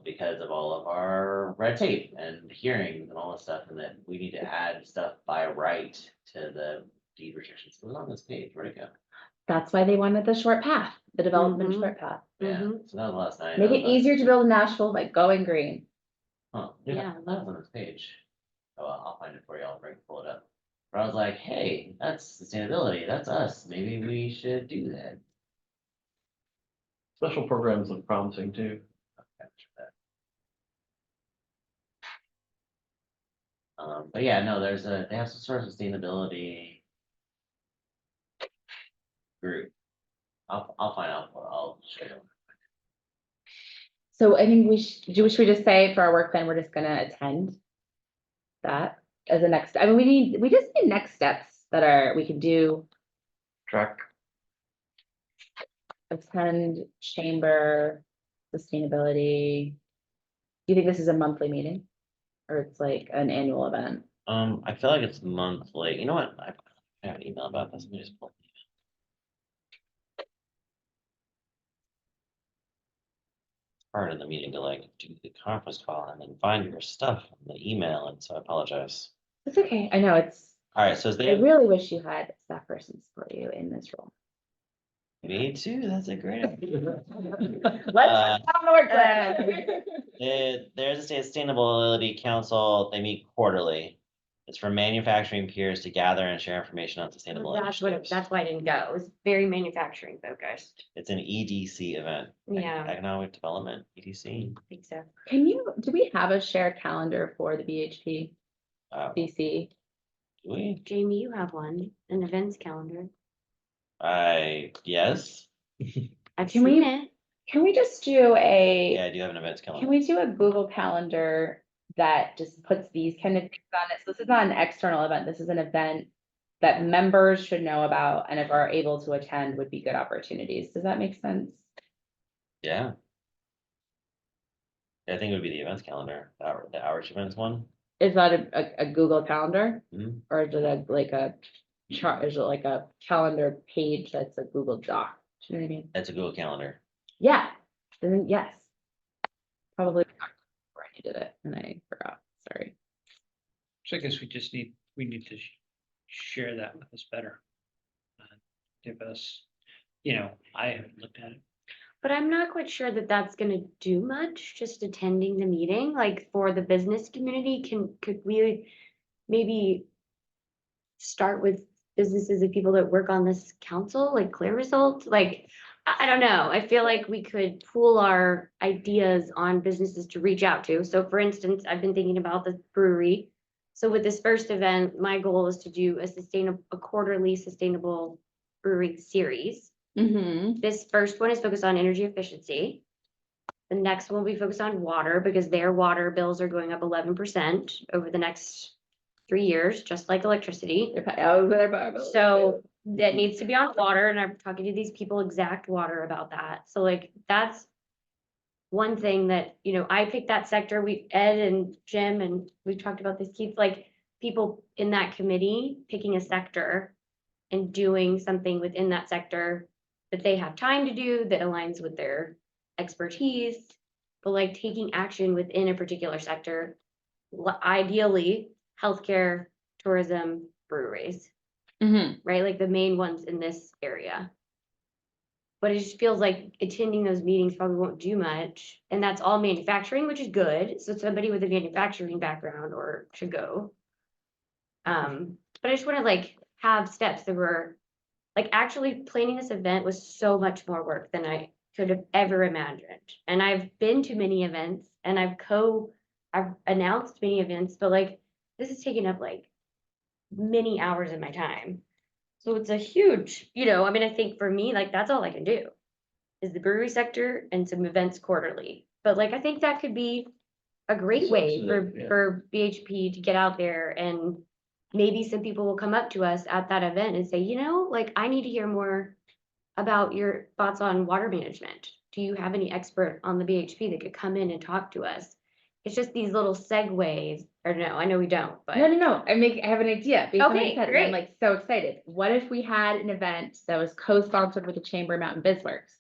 Speaker 5: Because of all of our red tape and hearings and all this stuff, and that we need to add stuff by right to the deed restrictions. It was on this page, where'd it go?
Speaker 1: That's why they wanted the short path, the development
Speaker 2: Mhm.
Speaker 1: short path.
Speaker 5: Yeah,
Speaker 2: Mhm.
Speaker 5: so that was last night.
Speaker 1: Make
Speaker 5: I
Speaker 1: it
Speaker 5: was like,
Speaker 1: easier to build in Nashville by going green.
Speaker 5: Huh,
Speaker 2: Yeah,
Speaker 5: yeah, that was on this page. Oh, well, I'll find it for you, I'll pull it up. But I was like, hey, that's sustainability, that's us, maybe we should do that.
Speaker 3: special programs look promising too.
Speaker 5: Capture that. But yeah, no, they have some sort of sustainability group. I'll find out, I'll show you.
Speaker 1: So I think should we just say for our work plan, we're just gonna attend that as a next, I mean, we just need next steps that we can do,
Speaker 3: Track.
Speaker 1: attend chamber, sustainability. you think this is a monthly meeting? Or it's like an annual event?
Speaker 5: I feel like it's monthly. You know what? I have an email about this. Let me just pull. Part of the meeting to like do the conference call and then find your stuff in the email, and so I apologize.
Speaker 1: It's okay, I know it's,
Speaker 5: All right, so
Speaker 1: I
Speaker 5: they,
Speaker 1: really wish you had a staff person support you in this role.
Speaker 5: me too, that's a great idea.
Speaker 1: Let's on the work plan.
Speaker 5: There's a state sustainability council, they meet quarterly. It's for manufacturing peers to gather and share information on sustainable initiatives.
Speaker 2: That's why I didn't go. It was very manufacturing focused.
Speaker 5: It's an EDC event.
Speaker 2: Yeah.
Speaker 5: Economic Development, EDC.
Speaker 2: I think so.
Speaker 1: Do we have a shared calendar for the BHP,
Speaker 5: Do
Speaker 1: BC?
Speaker 5: we?
Speaker 2: Jamie, you have one, an events calendar.
Speaker 5: Yes,
Speaker 2: I've
Speaker 1: Can we-
Speaker 2: seen it.
Speaker 1: Can we just do
Speaker 5: yeah, I do have an events
Speaker 1: can
Speaker 5: calendar.
Speaker 1: we do a Google Calendar that just puts these kind of things on it? So this is not an external event, this is an event that members should know about, and if are able to attend would be good opportunities. Does that make sense?
Speaker 5: Yeah. I think it would be the events calendar, the outreach events one.
Speaker 1: Is that a Google Calendar?
Speaker 5: Mhm.
Speaker 1: Or is it like a chart, is it like a calendar page that's a Google Doc? Do you know what I mean?
Speaker 5: That's a Google Calendar.
Speaker 1: Yeah, then yes. Probably before I needed it and I forgot, sorry.
Speaker 4: So I guess we need to share that with us better. Give us, I haven't looked at it.
Speaker 2: But I'm not quite sure that that's gonna do much, just attending the meeting, like for the business community, could we maybe start with businesses and people that work on this council, like Clear Result, like, I don't know, I feel like we could pool our ideas on businesses to reach out to. So for instance, I've been thinking about the brewery. So with this first event, my goal is to do a quarterly sustainable brewing series.
Speaker 1: Mm-hmm.
Speaker 2: This first one is focused on energy efficiency. The next one will be focused on water because their water bills are going up 11% over the next 3 years, just like electricity. So that needs to be on water, and I'm talking to these people exact water about that. So like, that's one thing that, I picked that sector. Ed and Jim, and we've talked about this, Keith, like people in that committee picking a sector and doing something within that sector that they have time to do that aligns with their expertise, but like taking action within a particular sector, ideally healthcare, tourism, breweries,
Speaker 1: Mm-hmm.
Speaker 2: right? Like the main ones in this area. But it just feels like attending those meetings probably won't do much. And that's all manufacturing, which is good. So somebody with a manufacturing background or should go. But I just want to like have steps that were like actually planning this event was so much more work than I could have ever imagined. And I've been to many events and I've announced many events, but like this has taken up like many hours of my time. So it's a huge, I think for me, like that's all I can do is the brewery sector and some events quarterly. But like I think that could be a great way for BHP to get out there, and maybe some people will come up to us at that event and say, like I need to hear more about your thoughts on water management. Do you have any expert on the BHP that could come in and talk to us? It's just these little segues, or no, I know we don't, but.
Speaker 1: No, I have an idea. Based on what you
Speaker 2: Okay,
Speaker 1: said, and
Speaker 2: great.
Speaker 1: I'm like so excited. What if we had an event that was co-sponsored with the Chamber of Mountain BizWorks?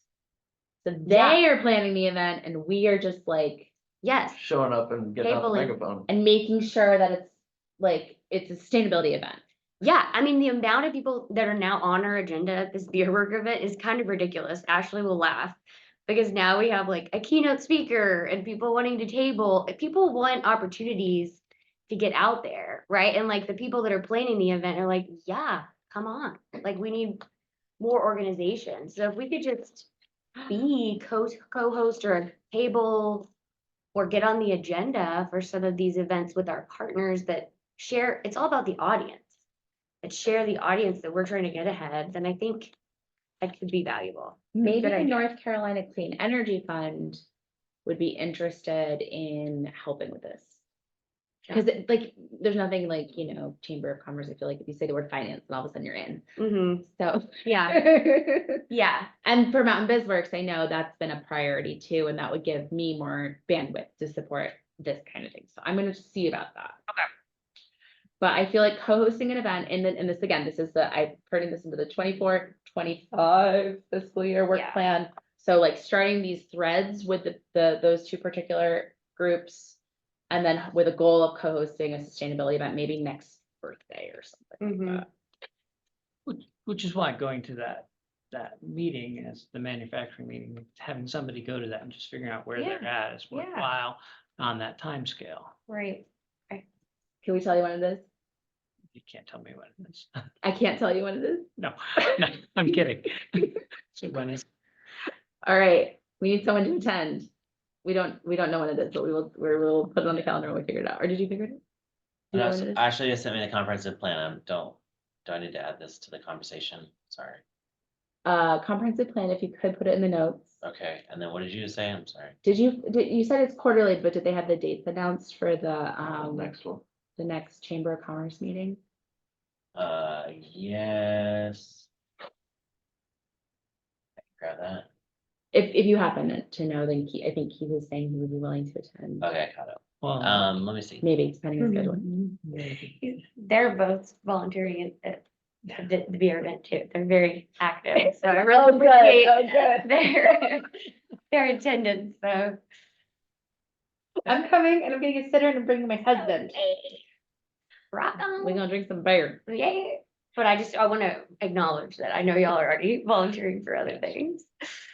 Speaker 1: So they
Speaker 2: Yeah.
Speaker 1: are planning the event and we are just like,
Speaker 2: Yes,
Speaker 3: Showing up and getting out the
Speaker 2: Cabling.
Speaker 3: megaphone.
Speaker 1: and making sure that it's a sustainability event.
Speaker 2: yeah, I mean, the amount of people that are now on our agenda at this beer work event is kind of ridiculous. Ashley will laugh. Because now we have like a keynote speaker and people wanting to table, people want opportunities to get out there, right? And like the people that are planning the event are like, yeah, come on, like we need more organizations. So if we could just be co-host or a table or get on the agenda for some of these events with our partners that share, it's all about the audience. That share the audience that we're trying to get ahead, then I think that could be valuable.
Speaker 1: Maybe
Speaker 2: Good
Speaker 1: the
Speaker 2: idea.
Speaker 1: North Carolina Clean Energy Fund would be interested in helping with this. Because like, there's nothing like, you know, Chamber of Commerce, I feel like if you say the word finance, and all of a sudden you're in, so.
Speaker 2: Yeah, yeah,
Speaker 1: And for Mountain BizWorks, I know that's been a priority too, and that would give me more bandwidth to support this kind of thing. So I'm gonna see about that.
Speaker 2: Okay.
Speaker 1: But I feel like co-hosting an event, and this, again, this is I'm turning this into the 24-25 fiscal year work
Speaker 2: Yeah.
Speaker 1: plan. So like starting these threads with those two particular groups. And then with a goal of co-hosting a sustainability event, maybe next birthday or something like
Speaker 2: Mhm.
Speaker 1: that.
Speaker 4: Which is why going to that meeting as the manufacturing meeting, having somebody go to that and just figuring out where they're at is
Speaker 2: yeah.
Speaker 4: worthwhile on that time scale.
Speaker 2: Right.
Speaker 1: Can we tell you when it is?
Speaker 4: You can't tell me when it is.
Speaker 1: I can't tell you when it is.
Speaker 4: No, no, I'm kidding. So when is,
Speaker 1: All right, we need someone to attend. We don't know when it is, but we'll put it on the calendar when we figure it out. Or did you figure it out? Do you know
Speaker 5: No,
Speaker 1: when
Speaker 5: so
Speaker 1: it is?
Speaker 5: Ashley just sent me the comprehensive plan. Do I need to add this to the conversation? Sorry.
Speaker 1: Comprehensive plan, if you could put it in the notes.
Speaker 5: Okay, and then what did you say? I'm sorry.
Speaker 1: You said it's quarterly, but did they have the dates announced for the
Speaker 3: Next one.
Speaker 1: the next Chamber of Commerce meeting?
Speaker 5: Yes. I can grab that.
Speaker 1: If you happen to know, then I think he was saying he would be willing to attend,
Speaker 5: Okay, caught up.
Speaker 4: well,
Speaker 5: Let me see.
Speaker 1: maybe depending on
Speaker 2: Mhm.
Speaker 1: schedule.
Speaker 2: They're both volunteering at the beer event too. They're very active, so I really appreciate their attendance, so.
Speaker 1: I'm coming and I'm getting a sitter and I'm bringing my husband.
Speaker 2: Rock
Speaker 1: We're
Speaker 2: on,
Speaker 1: gonna drink some beer.
Speaker 2: yeah, but I wanna acknowledge that I know y'all are already volunteering for other things.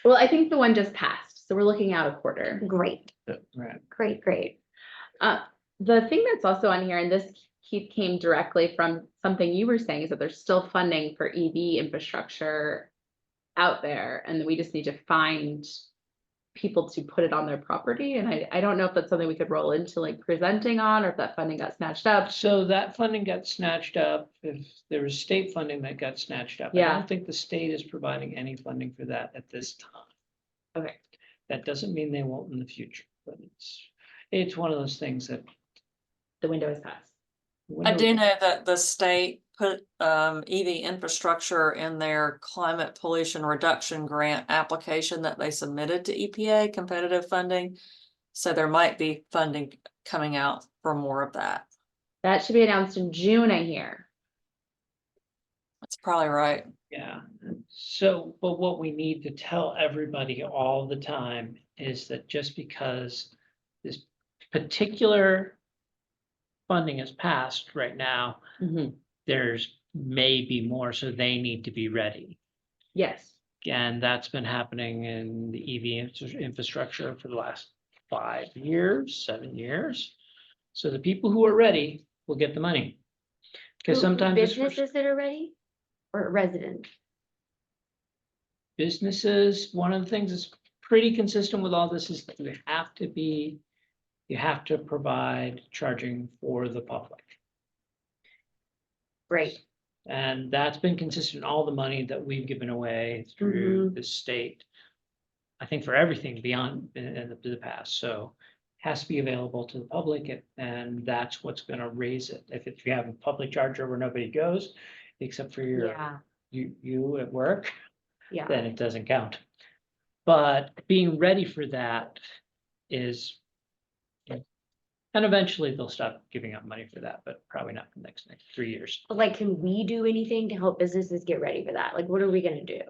Speaker 1: Well, I think the one just passed, so we're looking out a quarter.
Speaker 2: Great,
Speaker 4: right.
Speaker 2: great.
Speaker 1: The thing that's also on here, and this came directly from something you were saying, is that there's still funding for EV infrastructure out there, and we just need to find people to put it on their property. And I don't know if that's something we could roll into like presenting on, or if that funding got snatched up.
Speaker 4: So that funding got snatched up. If there was state funding that got snatched up. I
Speaker 1: Yeah.
Speaker 4: don't think the state is providing any funding for that at this time.
Speaker 1: Okay.
Speaker 4: That doesn't mean they won't in the future, but it's one of those things that.
Speaker 1: The window is passed.
Speaker 6: I do know that the state put EV infrastructure in their climate pollution reduction grant application that they submitted to EPA competitive funding. So there might be funding coming out for more of that.
Speaker 1: That should be announced in June, I hear.
Speaker 6: That's probably right.
Speaker 4: Yeah, so, but what we need to tell everybody all the time is that just because this particular funding is passed right now, there's maybe more, so they need to be ready.
Speaker 1: Yes.
Speaker 4: And that's been happening in the EV infrastructure for the last 5 years, 7 years. So the people who are ready will get the money. Because sometimes it's for
Speaker 2: Businesses that are ready, or residents?
Speaker 4: businesses, one of the things that's pretty consistent with all this is that you have to provide charging for the public.
Speaker 2: Great,
Speaker 4: And that's been consistent, all the money that we've given away through the state. I think for everything beyond in the past, so has to be available to the public, and that's what's gonna raise it. If you have a public charger where nobody goes, except for
Speaker 2: yeah,
Speaker 4: you at work,
Speaker 2: yeah.
Speaker 4: then it doesn't count. But being ready for that is. And eventually they'll stop giving up money for that, but probably not for the next 3 years.
Speaker 2: But like, can we do anything to help businesses get ready for that? Like, what are we gonna do?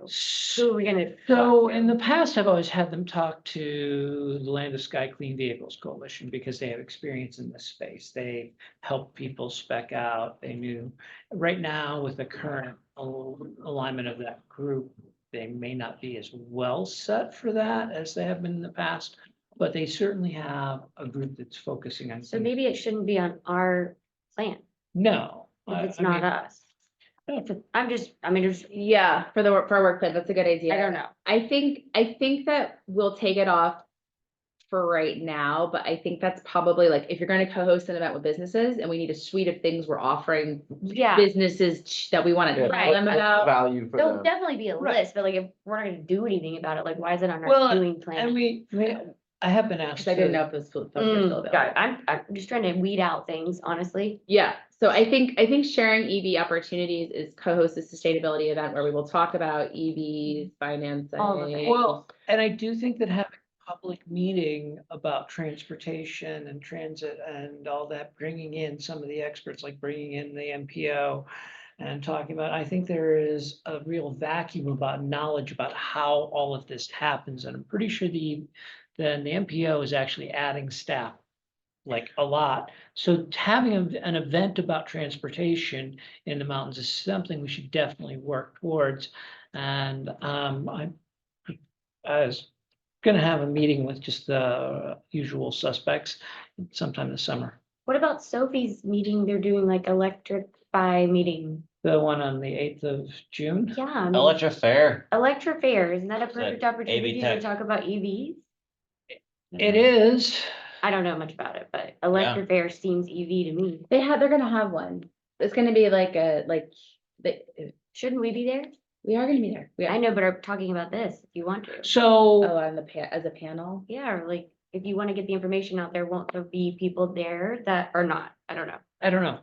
Speaker 2: Who are we gonna?
Speaker 4: So
Speaker 2: talk
Speaker 4: in
Speaker 2: to?
Speaker 4: the past, I've always had them talk to the Land of Sky Clean Vehicles Coalition because they have experience in this space. They help people spec out. They knew right now with the current alignment of that group, they may not be as well set for that as they have been in the past. But they certainly have a group that's focusing on.
Speaker 2: So
Speaker 4: things.
Speaker 2: maybe it shouldn't be on our plan,
Speaker 4: No.
Speaker 2: if it's
Speaker 4: I
Speaker 2: not
Speaker 4: mean,
Speaker 2: us. I mean, there's,
Speaker 1: Yeah, for our work plan, that's a good idea.
Speaker 2: I don't know.
Speaker 1: I think that we'll take it off for right now, but I think that's probably like, if you're gonna co-host an event with businesses and we need a suite of things we're offering
Speaker 2: Yeah,
Speaker 1: businesses that we wanna
Speaker 3: Yeah,
Speaker 1: tell them
Speaker 3: what's
Speaker 1: about.
Speaker 3: value for
Speaker 2: there'll
Speaker 3: them.
Speaker 2: definitely be a
Speaker 4: Right.
Speaker 2: list, but like, if we're not gonna do anything about it, like, why is it on
Speaker 4: Well,
Speaker 2: our doing
Speaker 4: And
Speaker 2: plan?
Speaker 4: we, I have been asked
Speaker 1: Cause I didn't know
Speaker 4: to,
Speaker 1: if those folks are still
Speaker 2: Got it.
Speaker 1: available.
Speaker 2: I'm just trying to weed out things, honestly.
Speaker 1: Yeah, so I think sharing EV opportunities is co-host a sustainability event where we will talk about EVs, financing.
Speaker 2: All of it.
Speaker 4: well, and I do think that having a public meeting about transportation and transit and all that, bringing in some of the experts, like bringing in the MPO and talking about, I think there is a real vacuum about knowledge about how all of this happens, and I'm pretty sure the MPO is actually adding staff like a lot. So having an event about transportation in the mountains is something we should definitely work towards. And I was gonna have a meeting with just the usual suspects sometime this summer.
Speaker 2: What about Sophie's meeting? They're doing like electrify meeting.
Speaker 4: The one on the 8th of June.
Speaker 2: Yeah, I mean,
Speaker 5: Electrofair,
Speaker 2: Electrofair, isn't that a perfect
Speaker 5: AV
Speaker 2: opportunity to
Speaker 5: tech.
Speaker 2: talk about EVs?
Speaker 4: It is.
Speaker 2: I don't know much about it, but Electrofair seems EV to me.
Speaker 1: They're gonna have one. It's gonna be like
Speaker 2: Shouldn't we be there?
Speaker 1: we are gonna be there. We are.
Speaker 2: I know, but I'm talking about this, if you want to.
Speaker 1: Oh,
Speaker 4: So
Speaker 1: on the as a panel.
Speaker 2: Yeah, or like, if you want to get the information out there, won't there be people there that are not? I don't know.
Speaker 4: I don't know.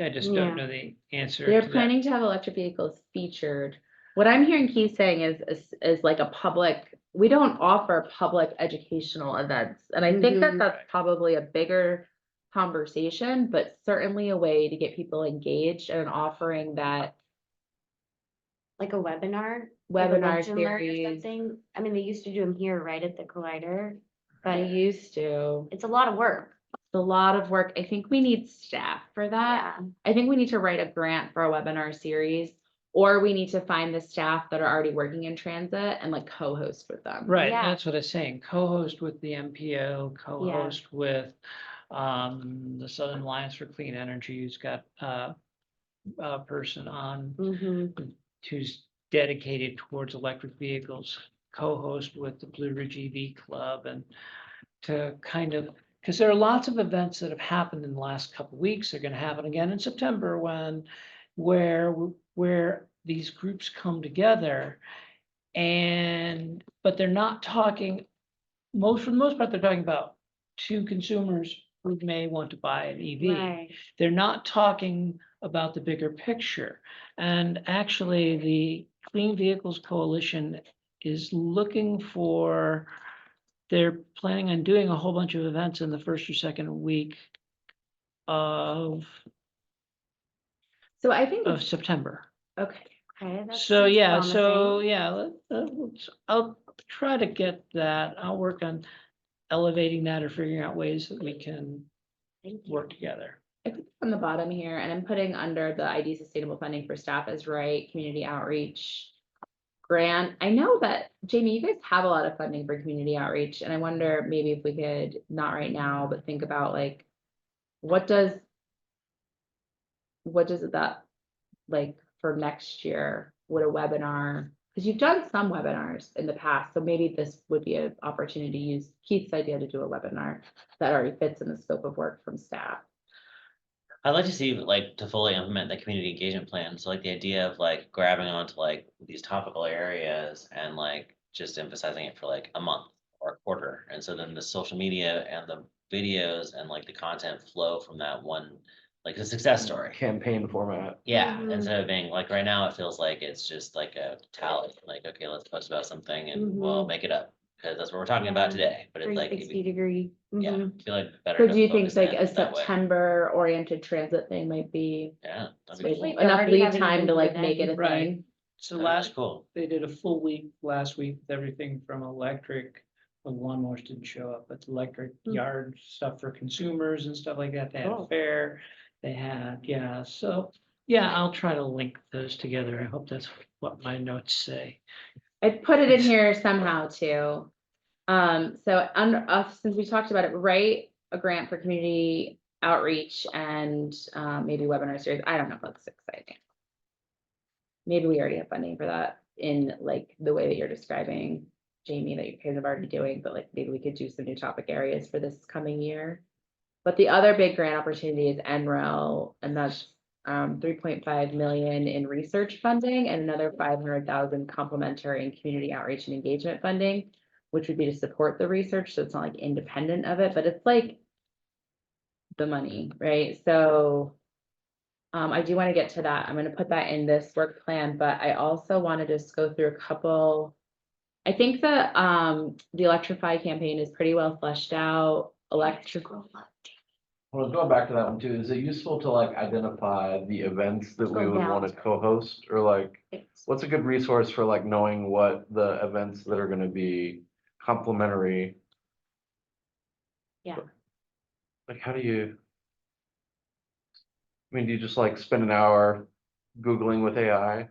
Speaker 4: I just
Speaker 2: Yeah.
Speaker 4: don't know the answer
Speaker 1: They're
Speaker 4: to that.
Speaker 1: planning to have electric vehicles featured. What I'm hearing Keith saying is like a public, we don't offer public educational events. And I think that
Speaker 2: Mhm.
Speaker 1: that's probably a bigger conversation, but certainly a way to get people engaged and offering that
Speaker 2: Like a webinar? Like a
Speaker 1: webinar
Speaker 2: lunch and learn or
Speaker 1: series.
Speaker 2: something? I mean, they used to do them here, right, at the Collider, but
Speaker 1: They used to.
Speaker 2: it's a lot of work.
Speaker 1: It's a lot of work. I think we need staff for that.
Speaker 2: Yeah.
Speaker 1: I think we need to write a grant for a webinar series, or we need to find the staff that are already working in transit and like co-host with them.
Speaker 4: Right,
Speaker 2: Yeah.
Speaker 4: that's what I'm saying, co-host with the MPO, co-host with the Southern Alliance for Clean Energy, who's got a person on
Speaker 2: Mm-hmm.
Speaker 4: who's dedicated towards electric vehicles, co-host with the Blue Ridge EV Club, and to kind of, because there are lots of events that have happened in the last couple of weeks, they're gonna happen again in September where these groups come together. But they're not talking, for the most part, they're talking about two consumers who may want to buy an EV.
Speaker 2: Right.
Speaker 4: They're not talking about the bigger picture. And actually, the Clean Vehicles Coalition is looking for, they're planning on doing a whole bunch of events in the first or second week of
Speaker 1: So I think,
Speaker 4: September.
Speaker 1: okay,
Speaker 2: Okay. that
Speaker 4: So,
Speaker 2: seems
Speaker 4: yeah,
Speaker 2: promising.
Speaker 4: I'll try to get that. I'll work on elevating that or figuring out ways that we can
Speaker 2: Thank you.
Speaker 4: work together.
Speaker 1: I put on the bottom here, and I'm putting under the ID sustainable funding for staff as right, community outreach grant. I know that, Jamie, you guys have a lot of funding for community outreach, and I wonder maybe if we could, not right now, but think about like, what does that, like, for next year, would a webinar, because you've done some webinars in the past, so maybe this would be an opportunity to use Keith's idea to do a webinar that already fits in the scope of work from staff.
Speaker 5: I'd like to see like to fully implement the community engagement plan. So like the idea of like grabbing onto like these topical areas and like just emphasizing it for like a month or a quarter. And so then the social media and the videos and like the content flow from that one, like the success story.
Speaker 3: Campaign format.
Speaker 5: Yeah,
Speaker 2: Mhm.
Speaker 5: instead of being like right now, it feels like it's just like a tally, like, okay, let's post about something and we'll
Speaker 2: Mhm.
Speaker 5: make it up. Cause that's what we're talking about
Speaker 2: Yeah.
Speaker 5: today, but it's like,
Speaker 2: 360 degree.
Speaker 5: yeah,
Speaker 2: Mhm.
Speaker 5: I feel like better.
Speaker 1: So
Speaker 5: to
Speaker 1: do you think
Speaker 5: focus
Speaker 1: like
Speaker 5: in
Speaker 1: a
Speaker 5: that way.
Speaker 1: September oriented transit thing might be
Speaker 5: Yeah. that'd be
Speaker 1: Especially
Speaker 5: cool.
Speaker 2: They're
Speaker 1: enough
Speaker 2: already
Speaker 1: lead
Speaker 2: having
Speaker 1: time
Speaker 2: events
Speaker 1: to like
Speaker 2: by
Speaker 1: make it a
Speaker 2: then.
Speaker 4: Right.
Speaker 1: thing?
Speaker 4: So
Speaker 5: That'd be
Speaker 4: last,
Speaker 5: cool.
Speaker 4: they did a full week last week with everything from electric, well, lawnmowers didn't show up, but electric yard stuff for consumers and stuff like that. They had a
Speaker 2: Cool.
Speaker 4: fair, they had, so, yeah, I'll try to link those together. I hope that's what my notes say.
Speaker 1: I put it in here somehow too. So under us, since we talked about it, write a grant for community outreach and maybe webinar series. I don't know if that's exciting. Maybe we already have funding for that in like the way that you're describing, Jamie, that you guys are already doing, but like maybe we could do some new topic areas for this coming year. But the other big grant opportunity is NREL, and that's 3.5 million in research funding and another 500,000 complementary and community outreach and engagement funding. which would be to support the research, so it's not like independent of it, but it's like the money, right? So I do want to get to that. I'm gonna put that in this work plan, but I also want to just go through a couple. I think the Electrify campaign is pretty well fleshed out.
Speaker 3: Well, going back to that one too, is it useful to like identify the events that we
Speaker 2: Scroll
Speaker 3: would
Speaker 2: down.
Speaker 3: want to co-host, or like, what's a good resource for like knowing what the events that are gonna be complimentary?
Speaker 2: Yeah.
Speaker 3: Like, how do you? I mean, do you just like spend an hour Googling with AI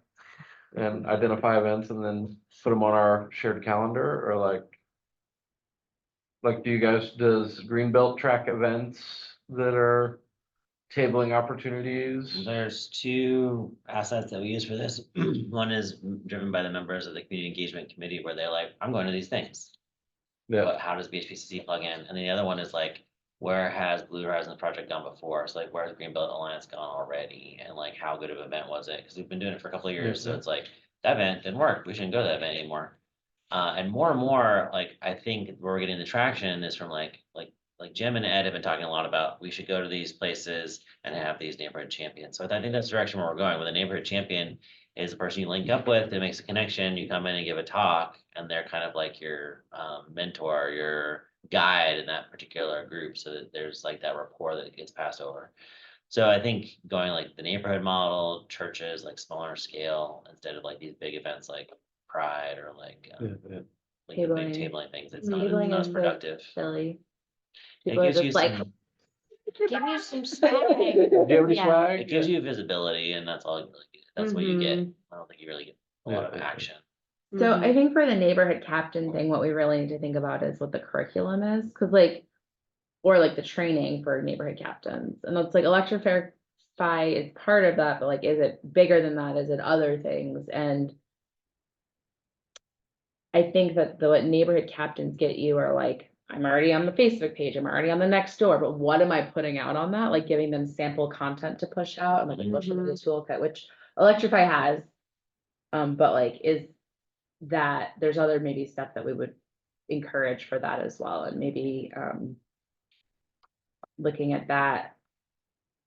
Speaker 3: and identify events and then put them on our shared calendar, or like? Like, does Greenbelt track events that are tabling opportunities?
Speaker 5: There's two assets that we use for this. One is driven by the members of the community engagement committee where they're like, I'm going to these things.
Speaker 3: Yeah,
Speaker 5: But how does BHPCC plug in? And then the other one is like, where has Blue Horizons project gone before? So like, where has Greenbelt Alliance gone already? And like, how good of an event was it? Because we've been doing it for a couple of years, so
Speaker 3: Yeah.
Speaker 5: it's like, that event didn't work. We shouldn't go to that event anymore. And more, like, I think where we're getting the traction is from like Jim and Ed have been talking a lot about, we should go to these places and have these neighborhood champions. So I think that's the direction where we're going, with a neighborhood champion is the person you link up with, that makes a connection, you come in and give a talk, and they're kind of like your mentor, your guide in that particular group, so that there's like that rapport that gets passed over. So I think going like the neighborhood model, churches like smaller scale, instead of like these big events like Pride or like like the big
Speaker 1: Tabling.
Speaker 5: tabling things, it's
Speaker 1: Tabling
Speaker 5: not as
Speaker 1: is, like,
Speaker 5: productive.
Speaker 1: silly.
Speaker 5: It
Speaker 1: People are
Speaker 5: gives you
Speaker 1: just like.
Speaker 5: some,
Speaker 2: Give you some swag.
Speaker 3: do you have any
Speaker 2: Yeah.
Speaker 3: swag?
Speaker 5: it gives you visibility, and that's all you really get. That's what you get.
Speaker 2: Mhm.
Speaker 5: I don't think you really get a lot of
Speaker 3: Yeah.
Speaker 5: action.
Speaker 1: So
Speaker 2: Mhm.
Speaker 1: I think for the neighborhood captain thing, what we really need to think about is what the curriculum is, because like, or like the training for neighborhood captains, and it's like Electrify is part of that, but like, is it bigger than that? Is it other things? And I think that the what neighborhood captains get you are like, I'm already on the Facebook page, I'm already on the next door, but what am I putting out on that? Like giving them sample content to push out and like push them in the toolkit, which Electrify has. But like, is that there's other maybe stuff that we would encourage for that as well, and maybe looking at that,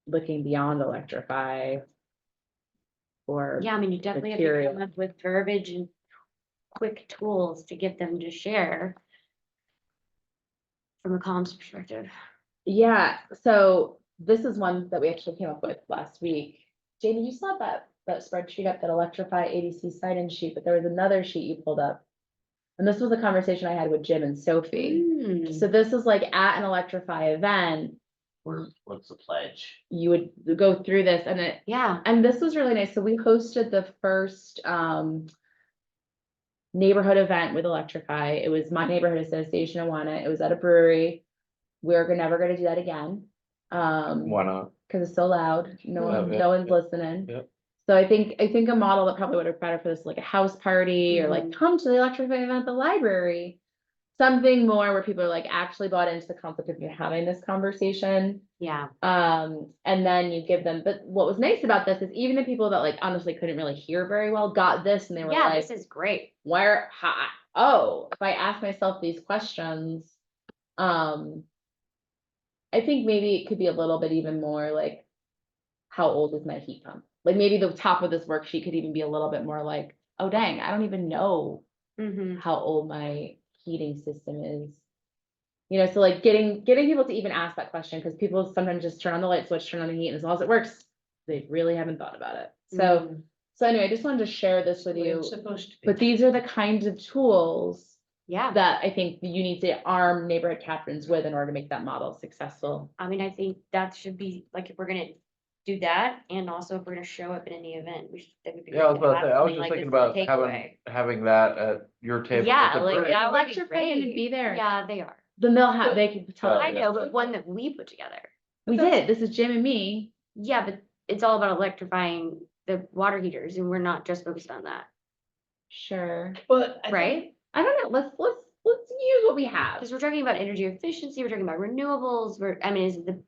Speaker 1: looking beyond Electrify. Or
Speaker 2: Yeah, I mean, you definitely have to
Speaker 1: material.
Speaker 2: come up with verbiage and quick tools to get them to share. From a comms perspective.
Speaker 1: Yeah, so this is one that we actually came up with last week. Jamie, you saw that spreadsheet up, that Electrify ADC sign-in sheet, but there was another sheet you pulled up. And this was a conversation I had with Jim and Sophie.
Speaker 2: Mm.
Speaker 1: So this is like at an Electrify event,
Speaker 5: What's the pledge?
Speaker 1: you would go through this and
Speaker 2: Yeah,
Speaker 1: and this was really nice. So we hosted the first neighborhood event with Electrify. It was my neighborhood association won it. It was at a brewery. We're never gonna do that again.
Speaker 3: Why not?
Speaker 1: Cause it's so loud.
Speaker 3: Yeah,
Speaker 1: No one's listening.
Speaker 3: Yep.
Speaker 1: So I think a model that probably would have better for this, like a house party or like come to the Electrify event at the library. Something more where people are like actually bought into the concept of you having this conversation.
Speaker 2: yeah.
Speaker 1: And then you give them, but what was nice about this is even the people that like honestly couldn't really hear very well got this and they were
Speaker 2: Yeah,
Speaker 1: like,
Speaker 2: this is great.
Speaker 1: where, oh, if I ask myself these questions, I think maybe it could be a little bit even more like, how old is my heat pump? Like maybe the top of this worksheet could even be a little bit more like, oh dang, I don't even know
Speaker 2: Mhm.
Speaker 1: how old my heating system is. You know, so like getting people to even ask that question, because people sometimes just turn on the light switch, turn on the heat, and as long as it works, they really haven't thought about it. So, so anyway, I just wanted to share this with you.
Speaker 4: It's supposed to be.
Speaker 1: But these are the kinds of tools
Speaker 2: Yeah,
Speaker 1: that I think you need to arm neighborhood captains with in order to make that model successful.
Speaker 2: I mean, I think that should be, like, if we're gonna do that, and also if we're gonna show up in any event, that would be.
Speaker 3: Yeah, I was
Speaker 2: great to
Speaker 3: about to
Speaker 2: have
Speaker 3: say, I was
Speaker 2: something
Speaker 3: just
Speaker 2: like
Speaker 3: thinking
Speaker 2: this as a
Speaker 3: about
Speaker 2: takeaway.
Speaker 3: having that at your table.
Speaker 2: Yeah,
Speaker 3: at the
Speaker 2: like,
Speaker 3: brewery.
Speaker 2: that would be
Speaker 1: Electrify would
Speaker 2: great.
Speaker 1: be there.
Speaker 2: Yeah, they are.
Speaker 1: Then they'll have, they can tell.
Speaker 3: Oh,
Speaker 2: I
Speaker 3: yeah.
Speaker 2: know, but one that we put together.
Speaker 1: We did, this is Jim and me.
Speaker 2: Yeah, but it's all about electrifying the water heaters, and we're not just focused on that,
Speaker 1: Sure.
Speaker 4: But I think-
Speaker 2: right?
Speaker 1: I don't know, let's use what we have.
Speaker 2: Because we're talking about energy efficiency, we're talking about renewables, I mean,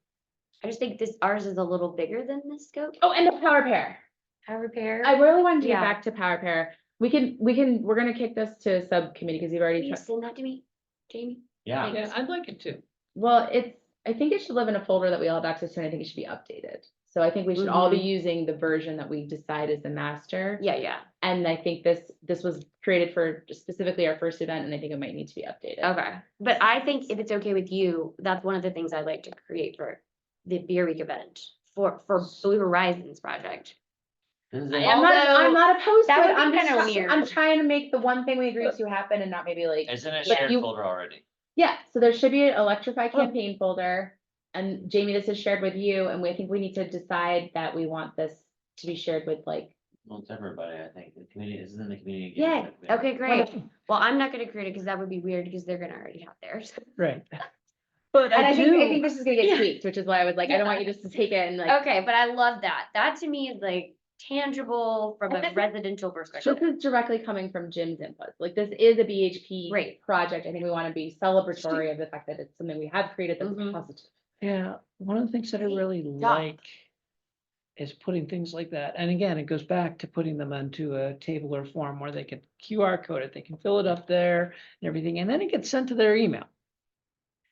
Speaker 2: I just think ours is a little bigger than this scope.
Speaker 1: Oh, and the power pair.
Speaker 2: Power repair.
Speaker 1: I really wanted to get
Speaker 2: Yeah.
Speaker 1: back to power pair. we're gonna kick this to a subcommittee because you've
Speaker 2: Will
Speaker 1: already,
Speaker 2: you send that to me, Jamie?
Speaker 5: Yeah,
Speaker 4: Yeah, I'd like it to.
Speaker 1: well, I think it should live in a folder that we all have access to, and I think it should be updated. So I think we should all be using the version that we decide is the master.
Speaker 2: Yeah.
Speaker 1: And I think this was created for specifically our first event, and I think it might need to be updated.
Speaker 2: Okay, but I think if it's okay with you, that's one of the things I'd like to create for the Beer Week event for Blue Horizons project.
Speaker 5: this is
Speaker 1: I'm
Speaker 5: a-
Speaker 2: Although,
Speaker 1: not opposed to
Speaker 2: that
Speaker 1: it.
Speaker 2: would be
Speaker 1: I'm just,
Speaker 2: kinda weird.
Speaker 1: I'm trying to make the one thing we agreed to happen and not maybe like,
Speaker 5: it's in a
Speaker 1: But
Speaker 5: shared
Speaker 1: you-
Speaker 5: folder already.
Speaker 1: yeah, so there should be an Electrify campaign folder. And Jamie, this is shared with you, and I think we need to decide that we want this to be shared with like,
Speaker 5: Well, it's everybody, I think, the community, this is in the community.
Speaker 1: Yeah,
Speaker 5: engagement committee.
Speaker 2: okay, great. Well, I'm not gonna create it because that would be weird because they're gonna already have theirs.
Speaker 4: Right. But
Speaker 1: and
Speaker 4: I
Speaker 1: I think
Speaker 4: do,
Speaker 1: this is gonna get
Speaker 2: Yeah.
Speaker 1: tweaked, which is why I was like, I don't want you just to take it and like.
Speaker 2: Okay, but I love that. That to me is like tangible from
Speaker 1: And
Speaker 2: a
Speaker 1: this-
Speaker 2: residential
Speaker 1: This
Speaker 2: perspective.
Speaker 1: is directly coming from Jim's input. Like, this is a BHP
Speaker 2: Right.
Speaker 1: project. I think we want to be celebratory of the fact that it's something we have created that's
Speaker 2: Mhm.
Speaker 1: positive.
Speaker 4: yeah, one of the things that I really like is putting things like that. And again, it goes back to putting them onto a tabular form where they can QR code it, they can fill it up there and everything, and then it gets sent to their email.